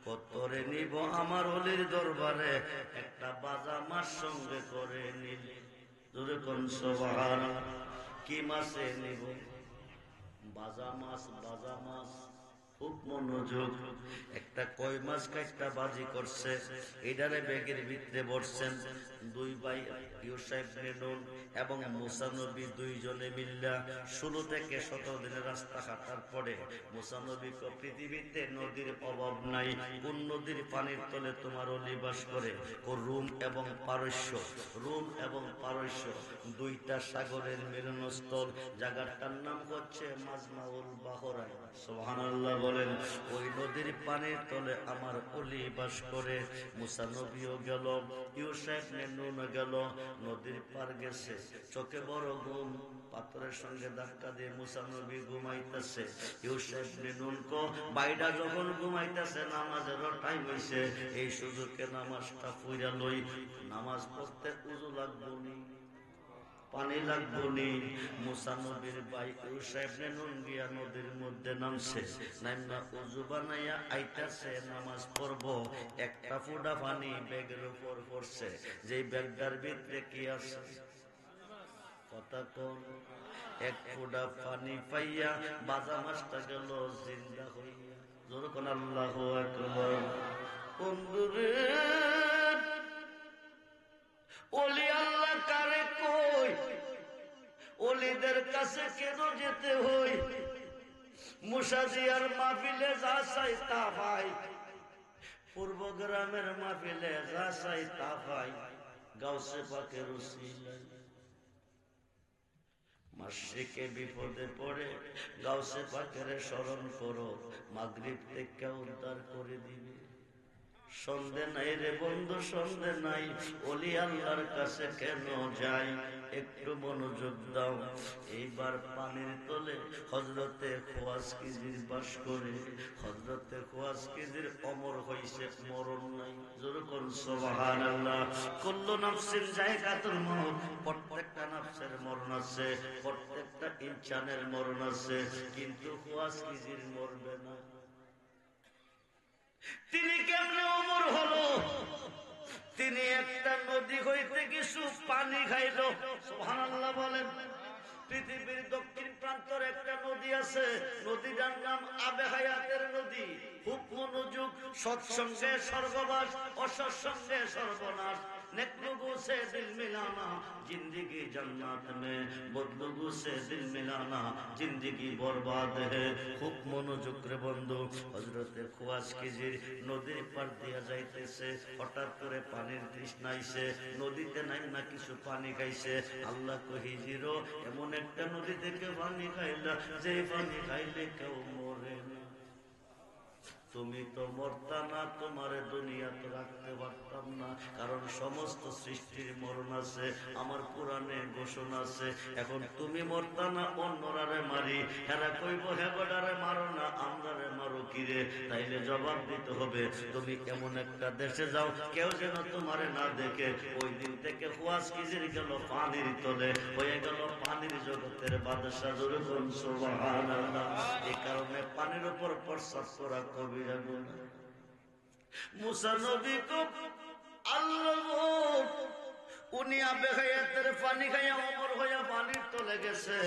কতরে নিব আমার অলির দরবারে, একটা বাজা মাছ সঙ্গে করে নিলে। জোরে কোন সুবহানাল্লাহ। কি মাছে নিব? বাজা মাছ। বাজা মাছ, খুব মনোযোগ। একটা কই মাছ কাটটা বাজি করছে, এটারে ব্যাগের ভিতরে বসছেন দুই ভাই ইউসাইব ইবনে নুন এবং মুসা নবী, দুইজনে মিল্লা 16 থেকে 17 দিনের রাস্তা হাঁটার পরে মুসা নবী কো পৃথিবীতে নদীর অভাব নাই, কোন নদীর পানির তলে তোমার অলি বাস করে? ও রোম এবং পারস্য। রোম এবং পারস্য দুইটা সাগরের মিলনস্থল, জায়গাটার নাম হচ্ছে মাজমাউল বাহরাইন। সুবহানাল্লাহ বলেন। ওই নদীর পানির তলে আমার অলি বাস করে। মুসা নবীও গেল, ইউসা ইবনে নুন গেল, নদীর পার গেছে, চোখে বড় ঘুম, পাথরের সঙ্গে ধাক্কা দিয়ে মুসা নবী ঘুমাইতেছে। ইউসা ইবনে নুন কো বাইডা যখন ঘুমাইতেছে, নামাজেরও টাইম হইছে, এই সুযোগে নামাজটা পড়া লই। নামাজ পড়তে উযু লাগবো নি, পানি লাগবো নি। মুসা নবীর ভাই ইউসা ইবনে নুন গিয়া নদীর মধ্যে নামছে, নাইমা উযু বানাইয়া আইতাছে নামাজ পড়ব। একটা ফোঁটা পানি ব্যাগের উপর পড়ছে, যেই ব্যাগটার ভিতরে কি আছে? কথা কোন? এক ফোঁটা পানি পাইয়া বাজা মাছটা গেল জিন্দা হইয়া। জোরে কোন আল্লাহু আকবার। বন্ধুরে ওলি আল্লাহ কারে কই? ওলিদের কাছে কেন যেতে হই? মুসা জিয়ার মাহফিলে যা চাই তা পাই, পূর্ব গ্রামের মাহফিলে যা চাই তা পাই। গাউসে পাকের উসিলায় মাশরিকে বিপদে পড়ে গাউসে পাকের স্মরণ করো, মাগরিব থেকে উদ্ধার করে দিবে। সন্দেহ নাই রে বন্ধু, সন্দেহ নাই। ওলি আল্লাহর কাছে কেন যাই? একটু মনোযোগ দাও। এইবার পানির তলে হযরতে খোয়াজকিজির বাস করে। হযরতে খোয়াজকিজির অমর হইছে, মরণ নাই। জোরে কোন সুবহানাল্লাহ। কুল্লু নাফসিন যায়কাতুল মউত, প্রত্যেকটা নফসের মরণ আছে, প্রত্যেকটা ইনসানের মরণ আছে, কিন্তু খোয়াজকিজির মরবে না। তিনি কেমনে অমর হলো? তিনি একটা নদী হইতে কিছু পানি খাইল। সুবহানাল্লাহ বলেন। পৃথিবীর দক্ষিণ প্রান্তরে একটা নদী আছে, নদীটার নাম আবে হায়াতের নদী। খুব মনোযোগ। সৎসঙ্গে স্বর্গবাস, অসৎসঙ্গে সর্বনাশ। नेक लोगों से दिल मिलाना जिंदगी जन्नत में, बद लोगों से दिल मिलाना जिंदगी बर्बाद है। खूब मनोযোগ রে বন্ধু, হযরতে খোয়াজকিজির নদীর পার দিয়া যাইতেছে, হঠাৎ করে পানির তৃষ্ণা আইছে, নদীতে নাই না কিছু পানি খাইছে। আল্লাহ কহিজিরো এমন একটা নদী থেকে পানি খাইলা যে পানি খাইলে কেউ মরে না। তুমি তো মরতা না, তোমার দুনিয়াতে রাখতে পারতাম না, কারণ সমস্ত সৃষ্টির মরণ আছে, আমার কোরআনে ঘোষণা আছে। এখন তুমি মরতা না, অন্যরারে মারি, হেরা কইব হেবডারে মারো না, আমরারে মারো কিরে? তাইলে জবাব দিতে হবে, তুমি এমন একটা দেশে যাও কেউ যেন তোমারে না দেখে। ওই দিন থেকে খোয়াজকিজির গেল পানির তলে, হয়ে গেল পানির জগতের বাদশা। জোরে বলুন সুবহানাল্লাহ। এই কারণে পানির উপর প্রস্রাব করা কবিরা গুনাহ। মুসা নবী কো আল্লাহ উনি আবে হায়াতের পানি খাইয়া অমর হইয়া পানির তলে গেছে।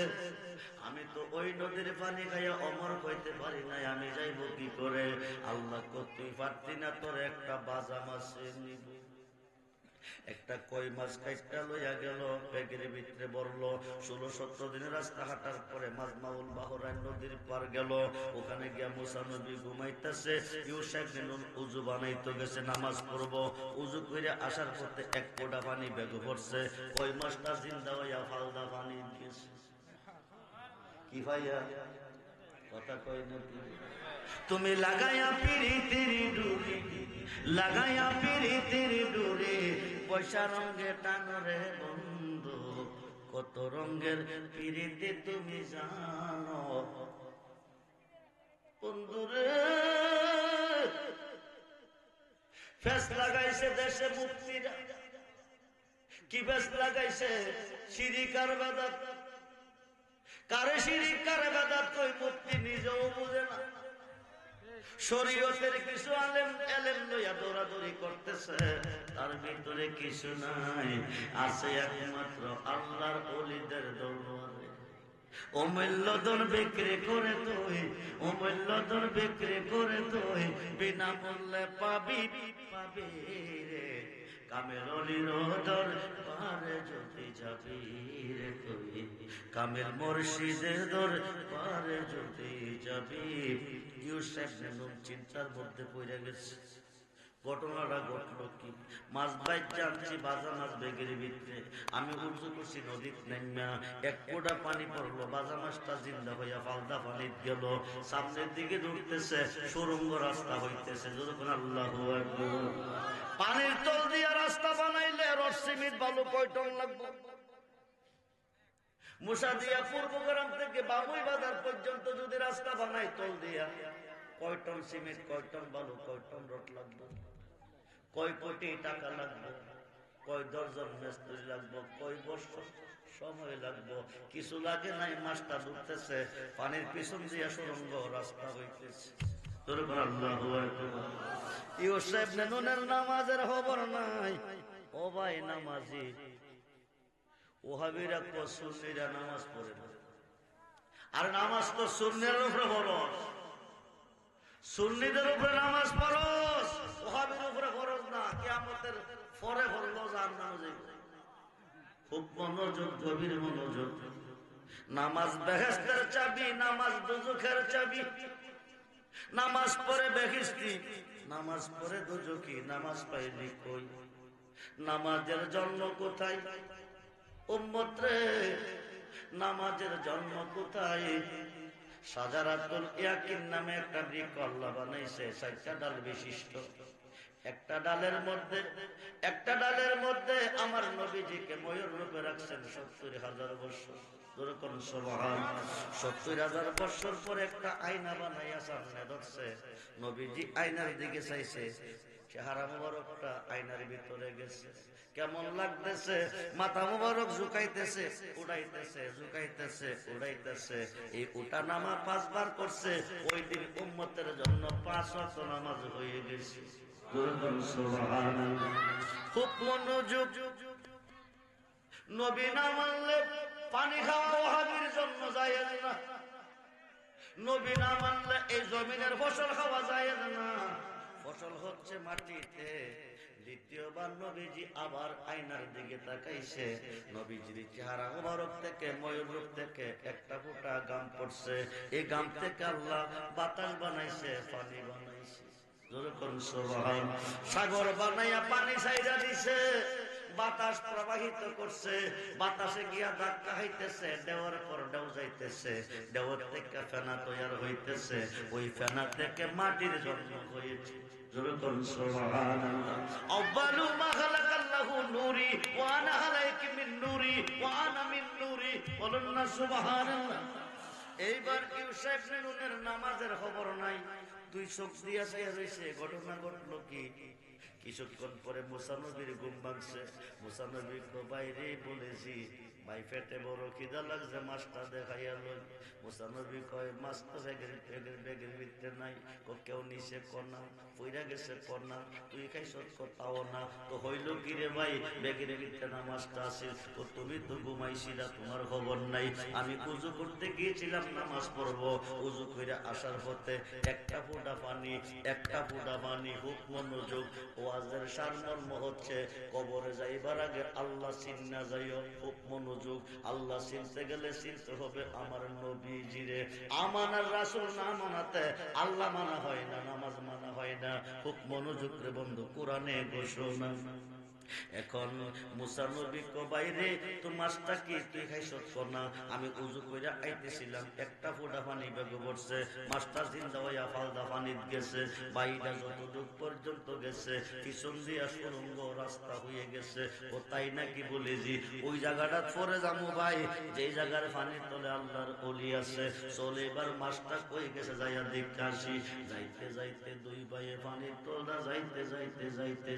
আমি তো ওই নদীর পানি খাইয়া অমর হইতে পারি নাই, আমি যাইব কি করে? আল্লাহ কো তুই পারতি না, তোর একটা বাজা মাছে নিব। একটা কই মাছ কাইটা লইয়া গেল, ব্যাগের ভিতরে ভরলো। 16-17 দিনের রাস্তা হাঁটার পরে মাজমাউল বাহরাইন নদীর পার গেল। ওখানে গিয়া মুসা নবী ঘুমাইতেছে। ইউসা ইবনে নুন উযু বানাইতে গেছে, নামাজ পড়বো। উযু করে আসার পথে এক কোটা পানি ব্যাগে ভরছে। কই মাছটা জিন্দা হইয়া ফালদা পানি দিয়েছে। কি ভাইয়া কথা কই না? তুমি লাগাইয়া পিরিতির ডুরি, লাগাইয়া পিরিতির ডুরি, পয়সা রঙে টানরে বন্ধু, কত রঙের পিরিতি তুমি জানো বন্ধুরে। ফেস লাগাইছে দেশে মুক্তিরা, কি ফেস লাগাইছে? শিরিক আর বেদাত। কারে শিরিক কারে বেদাত কই মুক্তি নিজেও বুঝে না। শরীয়তের কিছু আলেম এলেম লইয়া দৌড়াদৌড়ি করতেছে, তার ভিতরে কিছু নাই, আছে একমাত্র আল্লাহর ওলিদের দরবারে। অমূল্য ধন বিক্রি করে তুই, অমূল্য ধন বিক্রি করে তুই বিনামূল্যে পাবি পাবি রে। কামেল অলির দরবারে যদি যাবি রে তুই, কামেল মুর্শিদের দরবারে যদি যাবি। ইউসা ইবনে নুন চিন্তার মধ্যে পড়ে গেছে। ঘটনাটা ঘটলো কি? মাছ বাইর জানছি, বাজা মাছ বেগের ভিতরে। আমি উঁচু করছি নদীর নাইমা, এক কোটা পানি পড়লো, বাজা মাছটা জিন্দা হইয়া ফালদা পানি গেল। সামনের দিকে ঢুকতেছে, সুরঙ্গ রাস্তা হইতেছে। যখন আল্লাহু আকবার। পানির তল দিয়া রাস্তা বানাইলে রড সিমেন্ট বালু কয় টন লাগবে? মুসা দিয়া পূর্বগ্রাম থেকে বাবুই বাজার পর্যন্ত যদি রাস্তা বানাই তল দিয়া, কয় টন সিমেন্ট, কয় টন বালু, কয় টন রড লাগবে? কয় কোটি টাকা লাগবে? কয় দর্জন মিস্ত্রি লাগবে? কয় বছর সময় লাগবে? কিছু লাগে নাই, মাছটা ঢুকতেছে, পানির পিছন দিয়া সুরঙ্গ রাস্তা হইতেছে। আল্লাহু আকবার। ইউসা ইবনে নুনের নামাজের খবর নাই। ও ভাই নামাজি, ওহাবিরা কো সুন্নিরা নামাজ পড়ে না। আর নামাজ তো সুন্নের উপরে ফরজ, সুন্নিদের উপরে নামাজ ফরজ, ওহাবির উপরে ফরজ না। কিয়ামতের পরে ফরজ জাহান্নামে যাইবে। খুব মনোযোগ, গভীর মনোযোগ। নামাজ বেহেশতের চাবি, নামাজ দুজখের চাবি। নামাজ পড়ে বেহেশতি, নামাজ পড়ে দুজখি, নামাজ পাইলি কই? নামাজের জন্ম কোথায় উম্মত রে? নামাজের জন্ম কোথায়? সাজারাতুল ইয়াকিন নামে একটা বৃক্ষ আল্লাহ বানাইছে, 4টা ডাল বিশিষ্ট। একটা ডালের মধ্যে আমার নবীজিকে ময়ূর রূপে রাখছেন 70,000 বছর। যেরকম সুবহানাল্লাহ। 70,000 বছর পরে একটা আয়না বানাইয়া সামনে ধরছে। নবীজি আয়নার দিকে চাইছে, চেহারা মুবারকটা আয়নার ভিতরে গেছে। কেমন লাগতেছে? মাথা মুবারক ঝুঁকাইতেছে, উড়াইতেছে, ঝুঁকাইতেছে, উড়াইতেছে। এই উঠা নামা 5 বার করছে। ওই দিন উম্মতের জন্য 5 ওয়াক্ত নামাজ হয়ে গেছে। সুবহানাল্লাহ। খুব মনোযোগ। নবী না মানলে পানি খাওয়া ওয়াহাবির জন্য জায়েজ না। নবী না মানলে এই জমিনের ফসল খাওয়া জায়েজ না। ফসল হচ্ছে মাটিতে, দ্বিতীয়বার নবীজি আবার আয়নার দিকে তাকাইছে, নবীজির চেহারা মোবারক থেকে ময়ূর রূপ থেকে একটা ফোঁটা গাম পড়ছে। এই গাম থেকে আল্লাহ বাতাস বানাইছে, পানি বানাইছে। সাগর বানাইয়া পানি ছাইরা দিছে, বাতাস প্রবাহিত করছে, বাতাসে গিয়া ধাক্কা খাইতেছে, দেওয়ার পর দেও যাইতেছে, দেওয়ার থেকে ফেনা তৈরি হইতেছে, ওই ফেনা থেকে মাটির জন্ম হয়েছে। আউয়ালু মা খালাকাল্লাহু নূরি ওয়া আনা আলাইকা মিন নূরি ওয়া আনা মিন নূরি, বলুন না সুবহানাল্লাহ। এইবার ইউসুফ ইবনে নুনের নামাজের খবর নাই, দুই চোখ দিয়া চাইয়া রইছে। ঘটনা ঘটলো কি, কিছুক্ষণ পরে মুসা নবীর ঘুম ভাঙছে। মুসা নবী বাইরে বলেছি, ভাই পেটে বড় খিদা লাগছে, মাছটা দেখাইয়া লই। মুসা নবী কয়, মাছ তো ব্যাগের ভিতরে নাই। কেউ নিচে কনা পইরা গেছে, কনা তুই খাইছ তাও না, তো হইল কি রে ভাই, ব্যাগের ভিতরে না মাছটা আছে। তো তুমি তো ঘুমাইছিলা, তোমার খবর নাই। আমি উজু করতে গিয়েছিলাম নামাজ পড়বো, উজু করে আসার পথে একটা ফোঁটা পানি। খুব মনোযোগ, ওয়াজের সারমর্ম হচ্ছে কবরে যাইবার আগে আল্লাহ চিন্না যাইও। খুব মনোযোগ, আল্লাহ চিনতে গেলে চিনতে হবে আমার নবীজিরে। আমানার রাসূল না মানাতে আল্লাহ মানা হয় না, নামাজ মানা হয় না। খুব মনোযোগ রে বন্ধু, কোরআনে ঘোষণা। এখন মুসা নবী কো বাইরে, তো মাছটা কি তুই খাইছ না? আমি উজু কইরা আইতেছিলাম, একটা ফোঁটা পানি বেগে পড়ছে, মাছটা জিন্দা হইয়া ফালদা পানিত গেছে। বাইটা যতটুক পর্যন্ত গেছে, পিছন দিয়া সুরঙ্গ রাস্তা হয়ে গেছে। ও তাই নাকি বলেছি, ওই জায়গাটা পরে যাবো ভাই, যে জায়গার পানির তলে আল্লাহর ওলি আছে। চলে এবার মাছটা কই গেছে যাইয়া দেখতে আসি। যাইতে যাইতে দুই ভাইয়ে পানির তলটা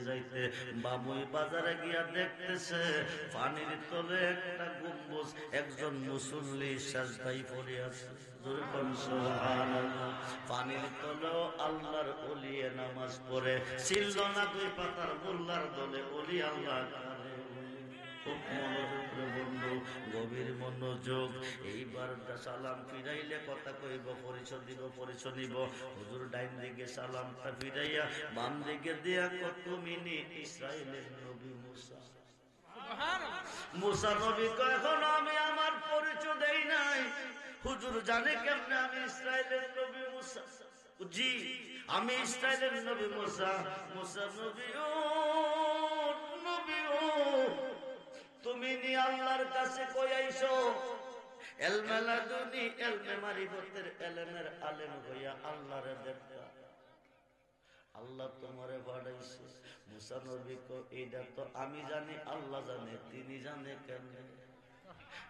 যাইতে বামুই বাজারে গিয়া দেখতেছে পানির তলে একটা গম্বুজ, একজন মুসল্লি সাজদাই পড়ে আছে। পানির তলেও আল্লাহর ওলি নামাজ পড়ে। ছিল না দুই পাতার মোল্লার দলে ওলি আল্লাহ। খুব মনোযোগ রে বন্ধু, গভীর মনোযোগ। এইবার সালাম ফিরাইলে কথা কইব, পরিচয় দিব, পরিচয় নিব। হুজুর ডাইন দিকে সালামটা ফিরাইয়া বাম দিকে দিয়া, তুমি ইসরায়েলের নবী মুসা। মুসা নবী কয়, এখন আমি আমার পরিচয় দেই নাই। হুজুর জানে কেমনে আমি ইসরায়েলের নবী মুসা? জি, আমি ইসরায়েলের নবী মুসা। মুসা নবী, ও নবী, ও তুমি নি আল্লাহর কাছে কই আইছো? এলমে লাদুনি, এলমে মারিফতের এলেমের আলেম হইয়া আল্লাহরে দেখা। আল্লাহ তোমারে বাড়াইছে। মুসা নবী কো, এইটা তো আমি জানি, আল্লাহ জানে, তিনি জানে কেন?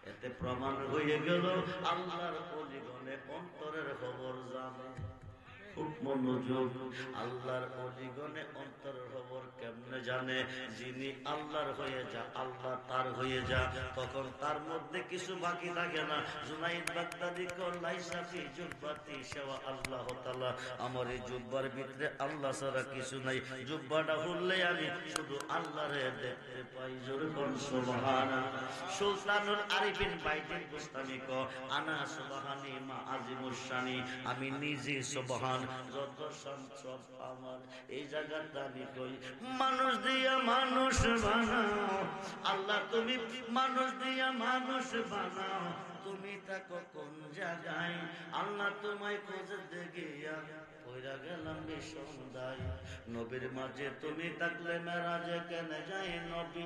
এতে প্রমাণ হয়ে গেল আল্লাহর ওলিগণে অন্তরের খবর জানে। খুব মনোযোগ, আল্লাহর ওলিগণে অন্তরের খবর কেমনে জানে? যিনি আল্লাহর হয়ে যা, আল্লাহ তার হয়ে যা, তখন তার মধ্যে কিছু বাকি থাকে না। জুনাইদ বাগদাদি কো, লাইসা ফি জুব্বাতি সেওয়া আল্লাহ তাআলা, আমার এই জুব্বার ভিতরে আল্লাহ ছাড়া কিছু নাই। জুব্বাটা খুললে আমি শুধু আল্লাহরে দেখতে পাই। জোরে কোন সুবহানাল্লাহ। সুলতানুল আরিফিন বাইতুল বুস্তামি কো, আনা সুবহানি মা আজিমুশ শানি, আমি নিজে সুবহান, যত সব আমার। এই জায়গাটা আমি কই, মানুষ দিয়া মানুষ বানাও আল্লাহ, তুমি মানুষ দিয়া মানুষ বানাও। তুমি থাকো কোন জায়গায় আল্লাহ, তোমায় খোঁজতে গিয়া পইরা গেলাম বিসন্দায়। নবীর মাঝে তুমি থাকলে মেরাজে কেন যায় নবী?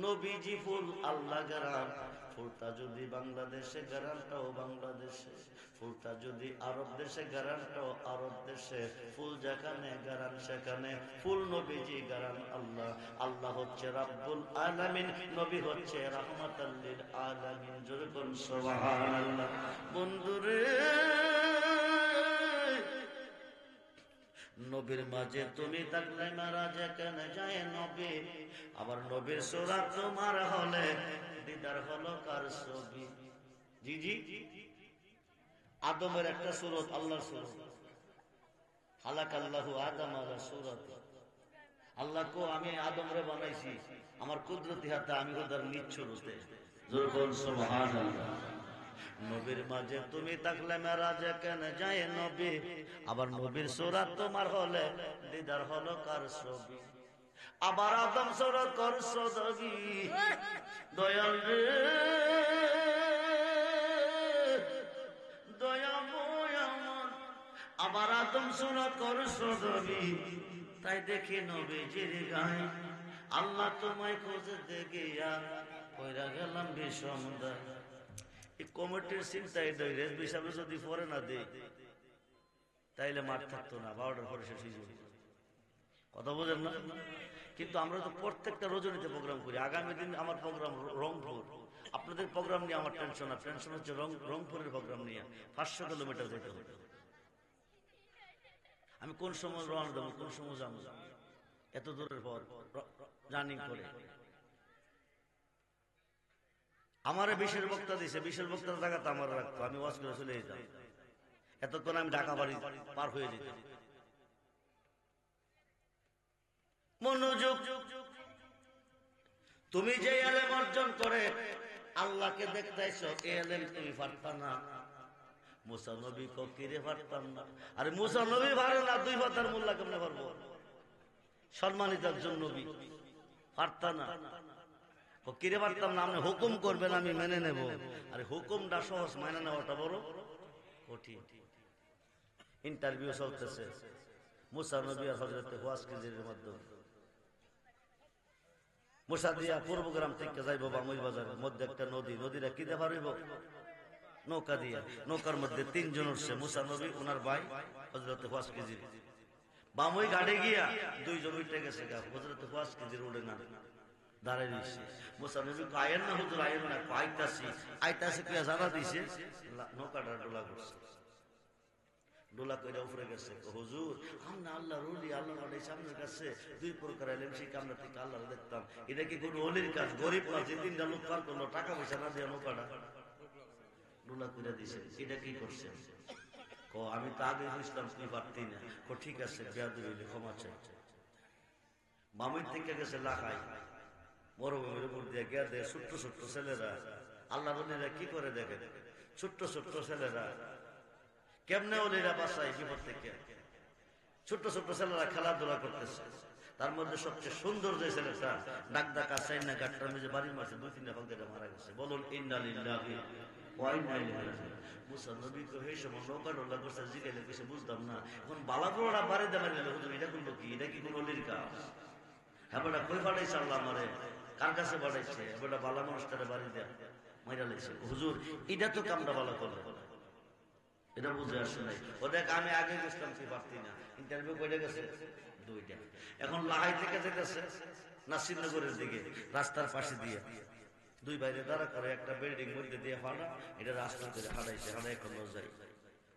নবীজি ফুল, আল্লাহ গারান। ফুলটা যদি বাংলাদেশে, গারানটাও বাংলাদেশে। ফুলটা যদি আরব দেশে, গারানটাও আরব দেশে। ফুল যেখানে, গারান সেখানে। ফুল নবীজি, গারান আল্লাহ। আল্লাহ হচ্ছে রাব্বুল আলামিন, নবী হচ্ছে রাহমাতাল লিল আলামিন। জোরে বল সুবহানাল্লাহ। বন্ধুরে, নবীর মাঝে তুমি থাকলে মেরাজে কেন যায় নবী? আবার নবীর সুরাত তোমার হলে দিদার হলো কার ছবি? জি জি, আদমের একটা সুরত, আল্লাহর সুরত। খালাকাল্লাহু আদম আলা সুরাতি, আল্লাহ কো, আমি আদমরে বানাইছি আমার কুদরতি হাতে, আমি ওদের নিচ্ছুরতে। জোরে বল সুবহানাল্লাহ। নবীর মাঝে তুমি থাকলে মেরাজে কেন যায় নবী? আবার নবীর সুরাত তোমার হলে দিদার হলো কার ছবি? আবার আদম সরা করছ দাবি দয়াল রে দয়াময় আমার আবার আদম সরা করছ দাবি তাই দেখে নবীজির গায়ে আল্লাহ তোমায় খোঁজে দেখে আর কইরা গেলাম বিষমদায়। এই কমিটির চিন্তায় রেস হিসাবে যদি পরে না দেয় তাইলে মাঠ থাকতো না, 12টার পরে শেষ হয়ে যাবে। কথা বোঝেন না? কিন্তু আমরা তো প্রত্যেকটা রজনীতে প্রোগ্রাম করি। আগামী দিন আমার প্রোগ্রাম রংপুর, আপনাদের প্রোগ্রাম নিয়ে আমার টেনশন না। টেনশন হচ্ছে রংপুরের প্রোগ্রাম নিয়ে 500 কিলোমিটার যেতে হবে। আমি কোন সময় রওনা দেবো, কোন সময় যাবো, এত দূরের পর রানিং করে আমার বিশেষ বক্তা দিছে, বিশেষ বক্তার জায়গাতে আমার রাখতো, আমি ওয়াজ করে চলে যেতাম। এতক্ষণ আমি ঢাকা বাড়ি পার হয়ে যেতাম। মনোযোগ, তুমি যে এলেম অর্জন করে আল্লাহকে দেখতেছো, এই এলেম তুমি পারতা না। মুসা নবী কিরে পারতাম না। আরে মুসা নবী পারে না, 2 পাতার মোল্লা কেমনে পারবো? সম্মানিত একজন নবী, পারতা না। কিরে পারতাম না, আপনি হুকুম করবেন আমি মেনে নেব। আরে হুকুমটা সহজ, মেনে নেওয়াটা বড় কঠিন। ইন্টারভিউ চলতেছে মুসা নবী আর হযরত ওয়াসকিজের মাধ্যমে। মুসা দিয়া পূর্বগ্রাম থেকে যাইবো বামুই বাজারের মধ্যে একটা নদী, নদীরা কি দিয়ে পারিব? নৌকা দিয়া। নৌকার মধ্যে 3 জন উঠছে, মুসা নবী, ওনার ভাই হযরত ওয়াসকিজির। বামুই ঘাটে গিয়া 2 জন উঠে গেছে, হযরত ওয়াসকিজির উঠে না, দাঁড়াই দিচ্ছে। মুসা নবী আয়েন না হুজুর, আয়েন না, আইতাছি আইতাছি কে জানা দিছে, নৌকাটা ডোলা করছে। ডোলা কইরা উপরে গেছে, হুজুর আমরা আল্লাহ রুলি, আল্লাহ সামনের কাছে 2 প্রকার এলেম শিখে আমরা থেকে আল্লাহ দেখতাম। এটা কি কোনো অলির কাজ? গরিব না, যে 3টা লোক পার করলো, টাকা পয়সা না দিয়ে নৌকাটা ডোলা করে দিছে। এটা কি করছে? আমি তো আগে বুঝলাম তুই পারতি না। ঠিক আছে, বেয়াদবি ক্ষমা চাই। বামুই থেকে গেছে লাখাই, মরুভূমির উপর দিয়ে গেদে ছোট্ট ছোট্ট ছেলেরা, আল্লাহ রলিরা কি করে দেখে, ছোট্ট ছোট্ট ছেলেরা কেমনে ওলিরা বাঁচায় বিপদ থেকে। ছোট্ট ছোট্ট ছেলেরা খেলাধুলা করতেছে, তার মধ্যে সবচেয়ে সুন্দর যে ছেলেটা ডাক ডাকা চাইনা গাটটার মধ্যে বাড়ি মারছে, 2-3টা ফাঁকে মারা গেছে। বলুন ইন্না লিল্লাহি ওয়া ইন্না ইলাইহি রাজিউন। মুসা নবী কো এই সময় নৌকা ডোলা করছে, জিগাইলে কিছু বুঝতাম না। এখন বালাপুরোরা বাড়ি দে মারিলে হুজুর এটা করলো কি? এটা কি কোনো অলির কাজ? হ্যাঁ বেটা কই পাঠাইছে আল্লাহ আমারে? কার কাছে পাঠাইছে? বেটা বালা মানুষটারে বাড়ি দেয়া মাইরা লাইছে। হুজুর এটা তো কামটা বালা করলে, এটা বুঝে আসে নাই। ও দেখ আমি আগে বুঝতাম তুই পারতি না। ইন্টারভিউ করে গেছে 2টা। এখন লাহাই থেকে যেতেছে নাসিরনগরের দিকে, রাস্তার পাশে দিয়ে 2 বাইরে দাঁড়া করে একটা বিল্ডিং মধ্যে দিয়ে ফাড়া, এটা রাস্তা করে হারাইছে, হারাই এখন যাই।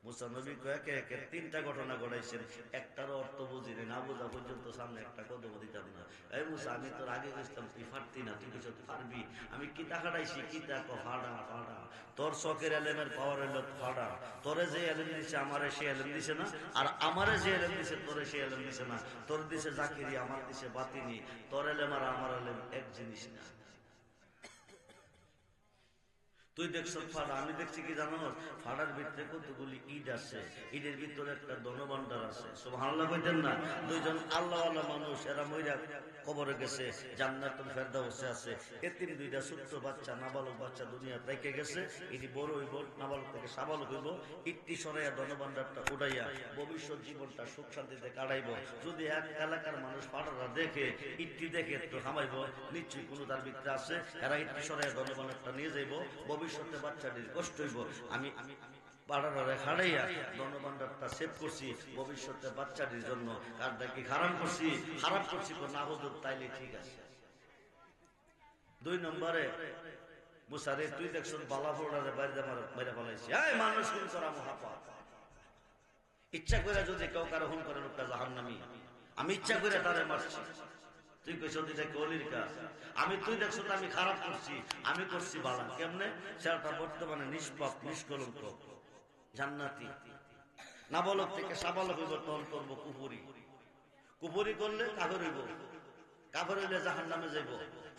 মুসা নবী একে একে 3টা ঘটনা ঘটাইছেন, একটারও অর্থ বুঝিনি, না বোঝা পর্যন্ত সামনে একটা কদম দিতাম না। এই মুসা আমি তোর আগে বুঝতাম তুই পারতি না, তুই কিছু পারবি। আমি কিতা খাটাইছি, কিতা ফাড়া ফাড়া। তোর শখের এলেমের পাওয়ার এলো ফাড়া। তোরে যে এলেম দিছে আমারে সে এলেম দিছে না, আর আমারে যে এলেম দিছে তোরে সে এলেম দিছে না। তোর দিছে জাকিরি, আমার দিছে বাতিনি। তোর এলেম আর আমার এলেম এক জিনিস না। তুই দেখছো ফাড়া, আমি দেখছি কি জানো? ফাড়ার ভিতরে কতগুলি ইট আছে, ইটের ভিতরে একটা ধনভাণ্ডার আছে। সুবহানাল্লাহ কইতেন না? 2 জন আল্লাহওয়ালা মানুষ, এরা মইরা কবরে গেছে, জান্নাতুল ফেরদাউসে আছে। এতিম 2টা ছোট্ট বাচ্চা, নাবালক বাচ্চা দুনিয়া রেখে গেছে। এটি বড় হইব, নাবালক থেকে সাবালক হইব, ইটটি সরাইয়া ধনভাণ্ডারটা উড়াইয়া ভবিষ্যৎ জীবনটা সুখ শান্তিতে কাটাইব। যদি এক এলাকার মানুষ ফাড়ারা দেখে, ইটটি দেখে একটু হামাইব, নিশ্চয়ই কোনো তার ভিতরে আছে। এরা ইটটি সরাইয়া ধনভাণ্ডারটা নিয়ে যাইব, ভবিষ্যতে বাচ্চাটির কষ্ট হইব। আমি পাড়ারে খাড়াইয়া ধনভাণ্ডারটা সেভ করছি ভবিষ্যতে বাচ্চাটির জন্য। কারটা কি খারাপ করছি? খারাপ করছি না হুজুর, তাইলে ঠিক আছে। 2 নম্বরে মুসারে তুই দেখছ বালা ফোড়ারে বাইরে বাইরে ফেলাইছি। এই মানুষ কোন করা মহাপাপ। ইচ্ছা করে যদি কেউ কারো হুন করে লোকটা জাহান্নামী, আমি ইচ্ছা করে তারে মারছি। তুই কইছ এটা অলির কাজ। আমি তুই দেখছো আমি খারাপ করছি, আমি করছি বালা। কেমনে? সেটা বর্তমানে নিষ্পাপ, নিষ্কলঙ্ক, জান্নাতি। নাবালক থেকে সাবালক হইব, তখন করবো কুপুরি। কুপুরি করলে কাফের হইব, কাফের হইলে জাহান্নামে যাইব।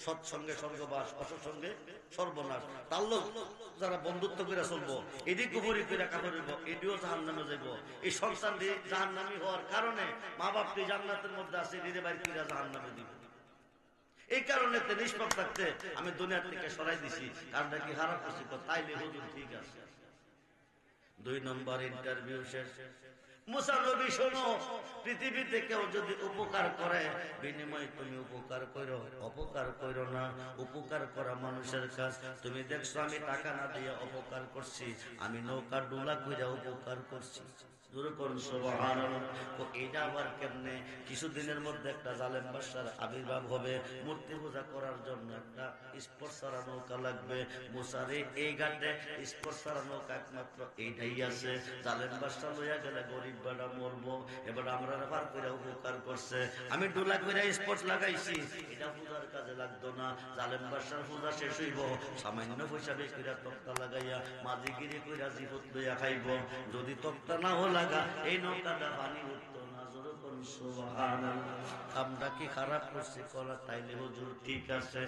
সৎসঙ্গে স্বর্গবাস, অসৎসঙ্গে সর্বনাশ। তার লোক যারা বন্ধুত্ব করে চলবো, এটি কুপুরি করে কাফের হইব, এটিও জাহান্নামে যাইব। এই সন্তানটি জাহান্নামী হওয়ার কারণে মা বাপটি জান্নাতের মধ্যে আছে, এটি বাইরে কিরা জাহান্নামে দিব। এই কারণে নিষ্পাপ থাকতে আমি দুনিয়া থেকে সরাই দিছি। কারণটা কি খারাপ করছি? তাইলে হুজুর ঠিক আছে। 2 নম্বর ইন্টারভিউ শেষ। মুসা নবী শোনো, পৃথিবীতে কেউ যদি উপকার করে বিনিময়ে তুমি উপকার করো, অপকার করো না। উপকার করা মানুষের কাজ। তুমি দেখছো আমি টাকা না দিয়ে অপকার করছি, আমি নৌকা ডোলা কইরা উপকার করছি। এটা আবার কেমনে? কিছুদিনের মধ্যে একটা জালেম বাদশার আবির্ভাব হবে, মূর্তি পূজা করার জন্য একটা স্পর্শারা নৌকা লাগবে। মুসারে এই ঘাটে স্পর্শারা নৌকা একমাত্র এইটাই আছে। জালেম বাদশা লইয়া গেলে গরিব বেড়া মরবো। এবার আমরা পার করে উপকার করছে, আমি ডোলা করে স্পট লাগাইছি, এটা পূজার কাজে লাগতো না। জালেম বাদশার পূজা শেষ হইব, সামান্য পয়সা বেশিরা তক্তা লাগাইয়া মাঝিগিরি কইরা জীবত লইয়া খাইব। যদি তক্তা না হল লাগা এই নৌকাটা পানি উঠতো না। আমরা কি খারাপ করছি? করা তাইলে হুজুর ঠিক আছে।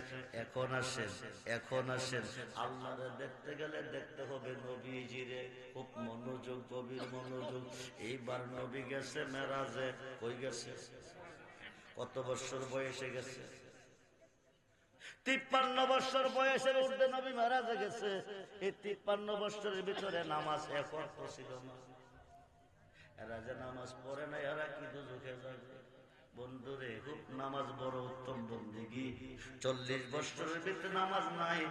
এখন আসেন, এখন আসেন। আল্লাহরে দেখতে গেলে দেখতে হবে নবীজিরে। খুব মনোযোগ, গভীর মনোযোগ। এইবার নবী গেছে মেরাজে। কই গেছে? কত বছর বয়সে গেছে? 53 বছর বয়সের ঊর্ধ্বে নবী মেরাজে গেছে। এই 53 বছরের ভিতরে নামাজ এক ওয়াক্ত ছিল না। এরা যে নামাজ পড়ে না, এরা কি দুজকে যাবে? বন্ধুরে, খুব নামাজ বড় উত্তম বন্দেগী। 40 বছরের ভিতরে নামাজ নাই।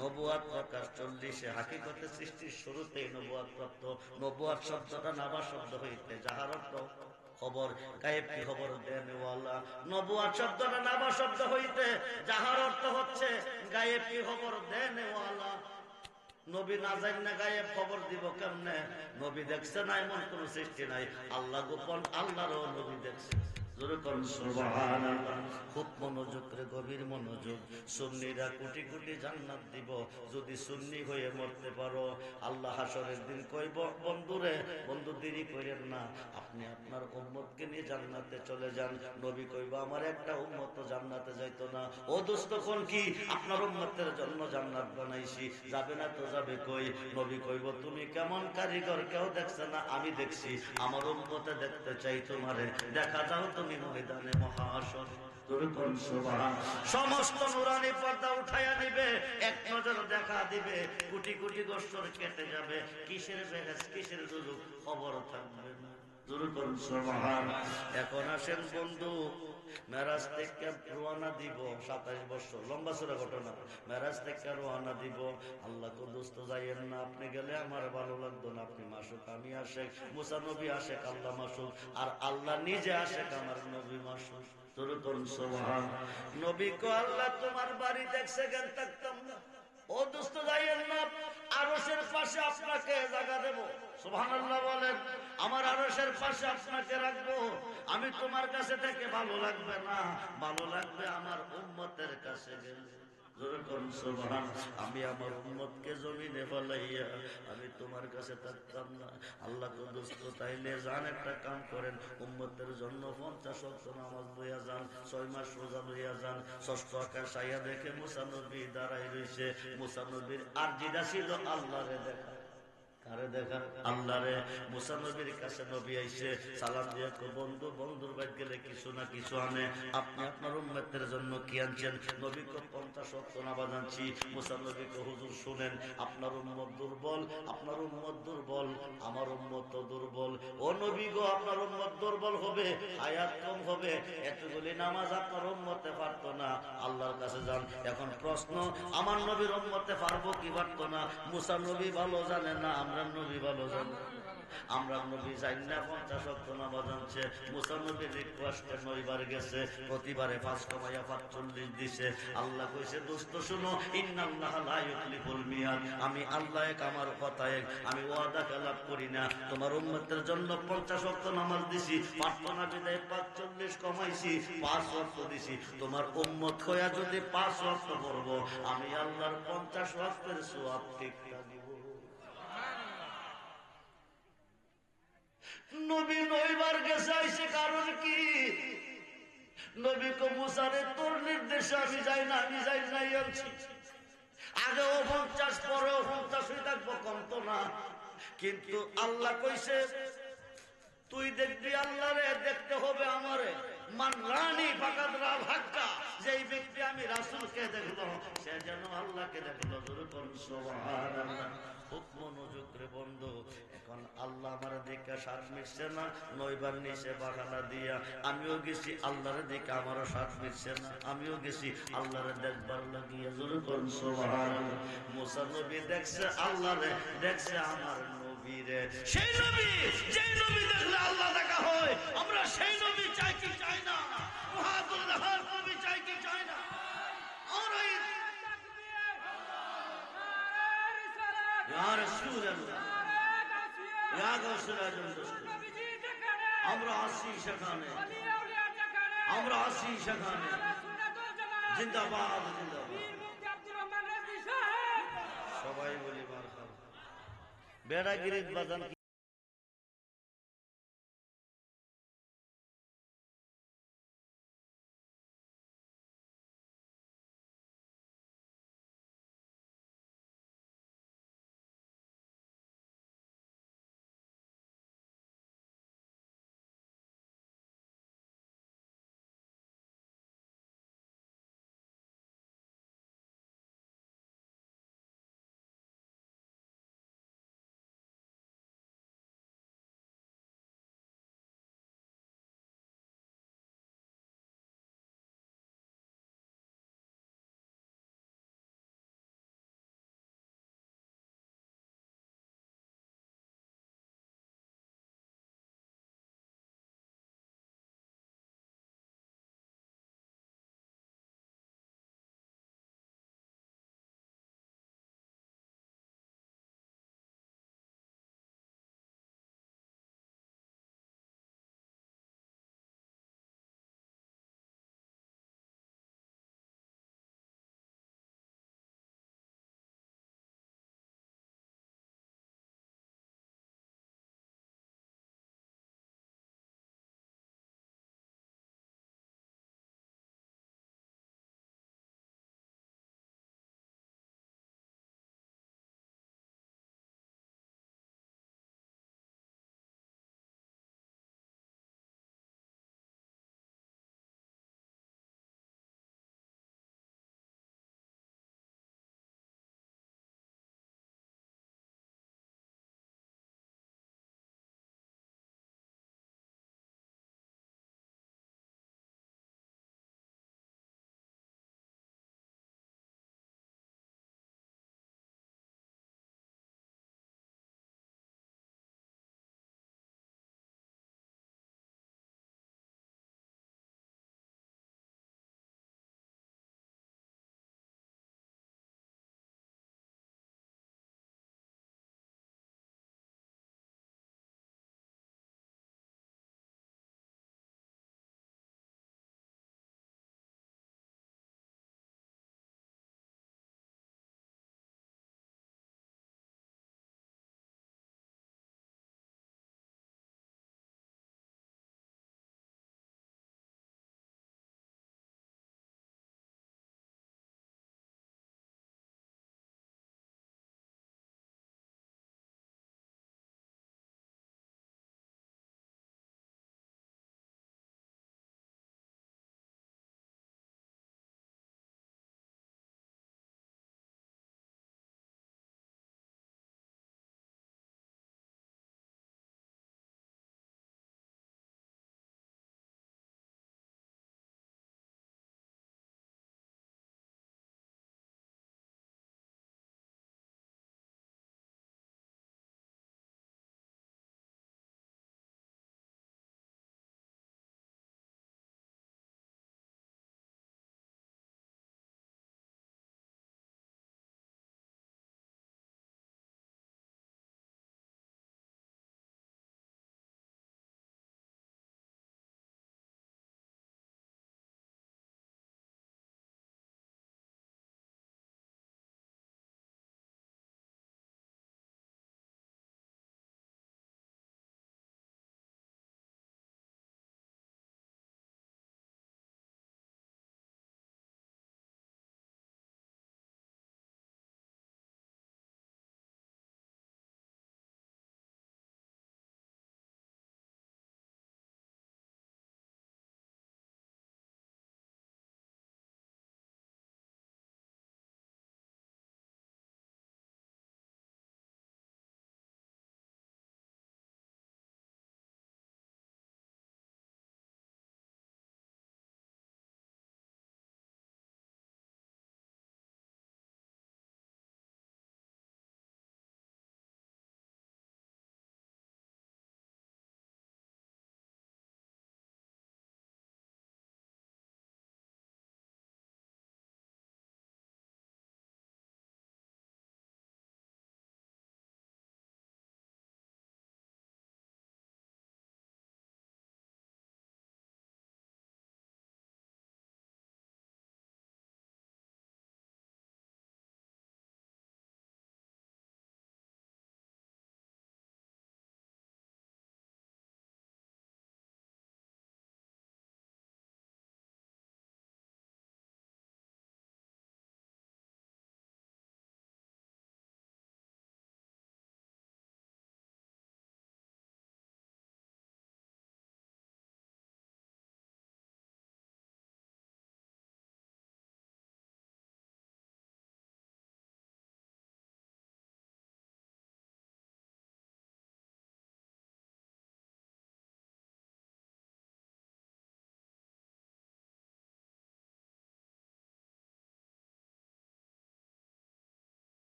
নবুয়াত প্রকাশ 40-এ, হাকিকতে সৃষ্টির শুরুতেই নবুয়াত প্রাপ্ত। নবুয়াত শব্দটা নাবা শব্দ হইতে, যাহার অর্থ খবর, গায়েব কি খবর দেনওয়ালা। নবুয়াত শব্দটা নাবা শব্দ হইতে, যাহার অর্থ হচ্ছে গায়েব কি খবর দেনওয়ালা। নবী না জানেন না গায়েব খবর দিব কেমনে? নবী দেখছে না এমন কোন সৃষ্টি নাই। আল্লাহ গোপন, আল্লাহরও নবী দেখছে। খুব মনোযোগ করে, গভীর মনোযোগ। সুন্নিরা কোটি কোটি জান্নাত দিব যদি সুন্নি হয়ে মরতে পারো। আল্লাহ হাসরের দিন কইব, বন্ধুরে, বন্ধু দেরি করেন না, আপনি আপনার উম্মতকে নিয়ে জান্নাতে চলে যান। নবী কইব, আমার একটা উম্মত জান্নাতে যাইতো না। ও দোস্ত, কোন কি? আপনার উম্মতের জন্য জান্নাত বানাইছি, যাবে না তো যাবে কই? নবী কইব, তুমি কেমন কারিগর, কেউ দেখছে না, আমি দেখছি। আমার উম্মতে দেখতে চাই তোমারে, দেখা যাও তুমি ময়দানে মহাশর। সমস্ত নুরানি পর্দা উঠাইয়া নিবে, এক নজর দেখা দিবে, কোটি কোটি গোস্বর কেটে যাবে। কিসের বেহেস, কিসের দুজক, খবর থাকবে না। এখন আসেন বন্ধু, মেরাজ থেকে রওনা দিব। 27 বছর, লম্বা চূড়া ঘটনা। মেরাজ থেকে রওনা দিব। আল্লাহ কদুস্ত যাইয়েন না, আপনি গেলে আমার ভালো লাগতো না। আপনি মাসুক, আমি আশেক। মুসা নবী আশেক, আল্লাহ মাসুক। আর আল্লাহ নিজে আশেক, আমার নবী মাসুক। নবী কো, আল্লাহ তোমার বাড়ি দেখছে জ্ঞান থাকতাম না। ও দোস্ত যাইয়েন না, আরশের পাশে আপনাকে জায়গা দেব। সুবহানাল্লাহ বলেন। আমার আরশের পাশে আপনাকে রাখবো। আমি তোমার কাছে থেকে ভালো লাগবে না, ভালো লাগবে আমার উম্মতের কাছে গেলে। আমি আমার উম্মতকে জমিনে ফলাইয়া আমি তোমার কাছে থাকতাম না। আল্লাহ তো দোস্ত তাইলে যান, একটা কাম করেন, উম্মতের জন্য 50 ওয়াক্ত নামাজ লইয়া যান, 6 মাস রোজা লইয়া যান। 6ষ্ঠ আকাশ আইয়া দেখে মুসা নবী দাঁড়াই রইছে। মুসা নবীর আরজিটা ছিল আল্লাহরে দেখা। কারে দেখা? আল্লাহরে। মুসা নবীর কাছে নবী আইছে, সালাম দিয়ে, বন্ধু, বন্ধুর বাড়ি গেলে কিছু না কিছু আনে। আপনি আপনার উম্মতের জন্য কি আনছেন? নবী কো 50 ওয়াক্ত নামাজ আনছি। মুসা নবী কো, হুজুর শুনেন, আপনার উম্মত দুর্বল, আপনার উম্মত দুর্বল, আমার উম্মত তো দুর্বল। ও নবী গো, আপনার উম্মত দুর্বল হবে, হায়াত কম হবে, এতগুলি নামাজ আপনার উম্মতে পারতো না। আল্লাহর কাছে যান। এখন প্রশ্ন, আমার নবীর উম্মতে পারবো কি পারতো না? মুসা নবী ভালো জানে না, আমরা নবী ভালো জানি। আমরা নবী জানি না 50 ওয়াক্ত নামাজ আনছে। মুসা নবীর রিকোয়েস্টে 9 বার গেছে, প্রতিবারে 5 কমাইয়া 45 দিছে। আল্লাহ কইছে, দোস্ত শুনো, ইন্নাল্লাহ লা ইউখলিফুল মিয়াদ। আমি আল্লাহ এক, আমার কথা এক, আমি ওয়াদা খেলাপ করি না। তোমার উম্মতের জন্য 50 ওয়াক্ত নামাজ দিছি, পারতো না বিদায় 45 কমাইছি, 5 ওয়াক্ত দিছি। তোমার উম্মত হইয়া যদি 5 ওয়াক্ত পড়বো, আমি আল্লাহর 50 ওয়াক্তের সওয়াব ঠিকটা দিব। নবী 9 বার গেছে, আইছে কারণ কি? নবী কো, মুসারে তোর নির্দেশে আমি যাই না, আমি যাই নাই আনছি। আগেও 50, পরেও 50 হয়ে থাকবো, কমতো না। কিন্তু আল্লাহ কইছে, তুই দেখবি আল্লাহরে, দেখতে হবে আমারে। মান রানি ফাকাদ রাল হাক্কা, যেই ব্যক্তি আমি রাসূলকে দেখলো সে যেন আল্লাহকে দেখলো। জোরে বলুন সুবহানাল্লাহ। খুব মনোযোগ রে বন্ধু, এখন আল্লাহ আমার দেখে শ্বাস মিটছে না, 9 বার নিচে বাগানা দিয়া আমিও গেছি আল্লাহর দিকে, আমারও শ্বাস মিটছে না, আমিও গেছি আল্লাহরে দেখবার লাগিয়া। জোরে বলুন সুবহানাল্লাহ। মুসা নবী দেখছে আল্লাহরে, দেখছে আমার নবীরে। সেই নবী যেই নবী দেখলে আল্লাহ দেখা হয়, আমরা সেই নবী চাই কি চাই না? মুহাজিরুল নবী চাই কি চাই না? আর এই ইয়া রাসূলুল্লাহ, ইয়া গাউসুল আজম দোস্ত, আমরা আসি সেখানে, আমরা আসি সেখানে। জিন্দাবাদ জিন্দাবাদ। সবাই বলি মারহাবা। বেড়াগিরির বাজান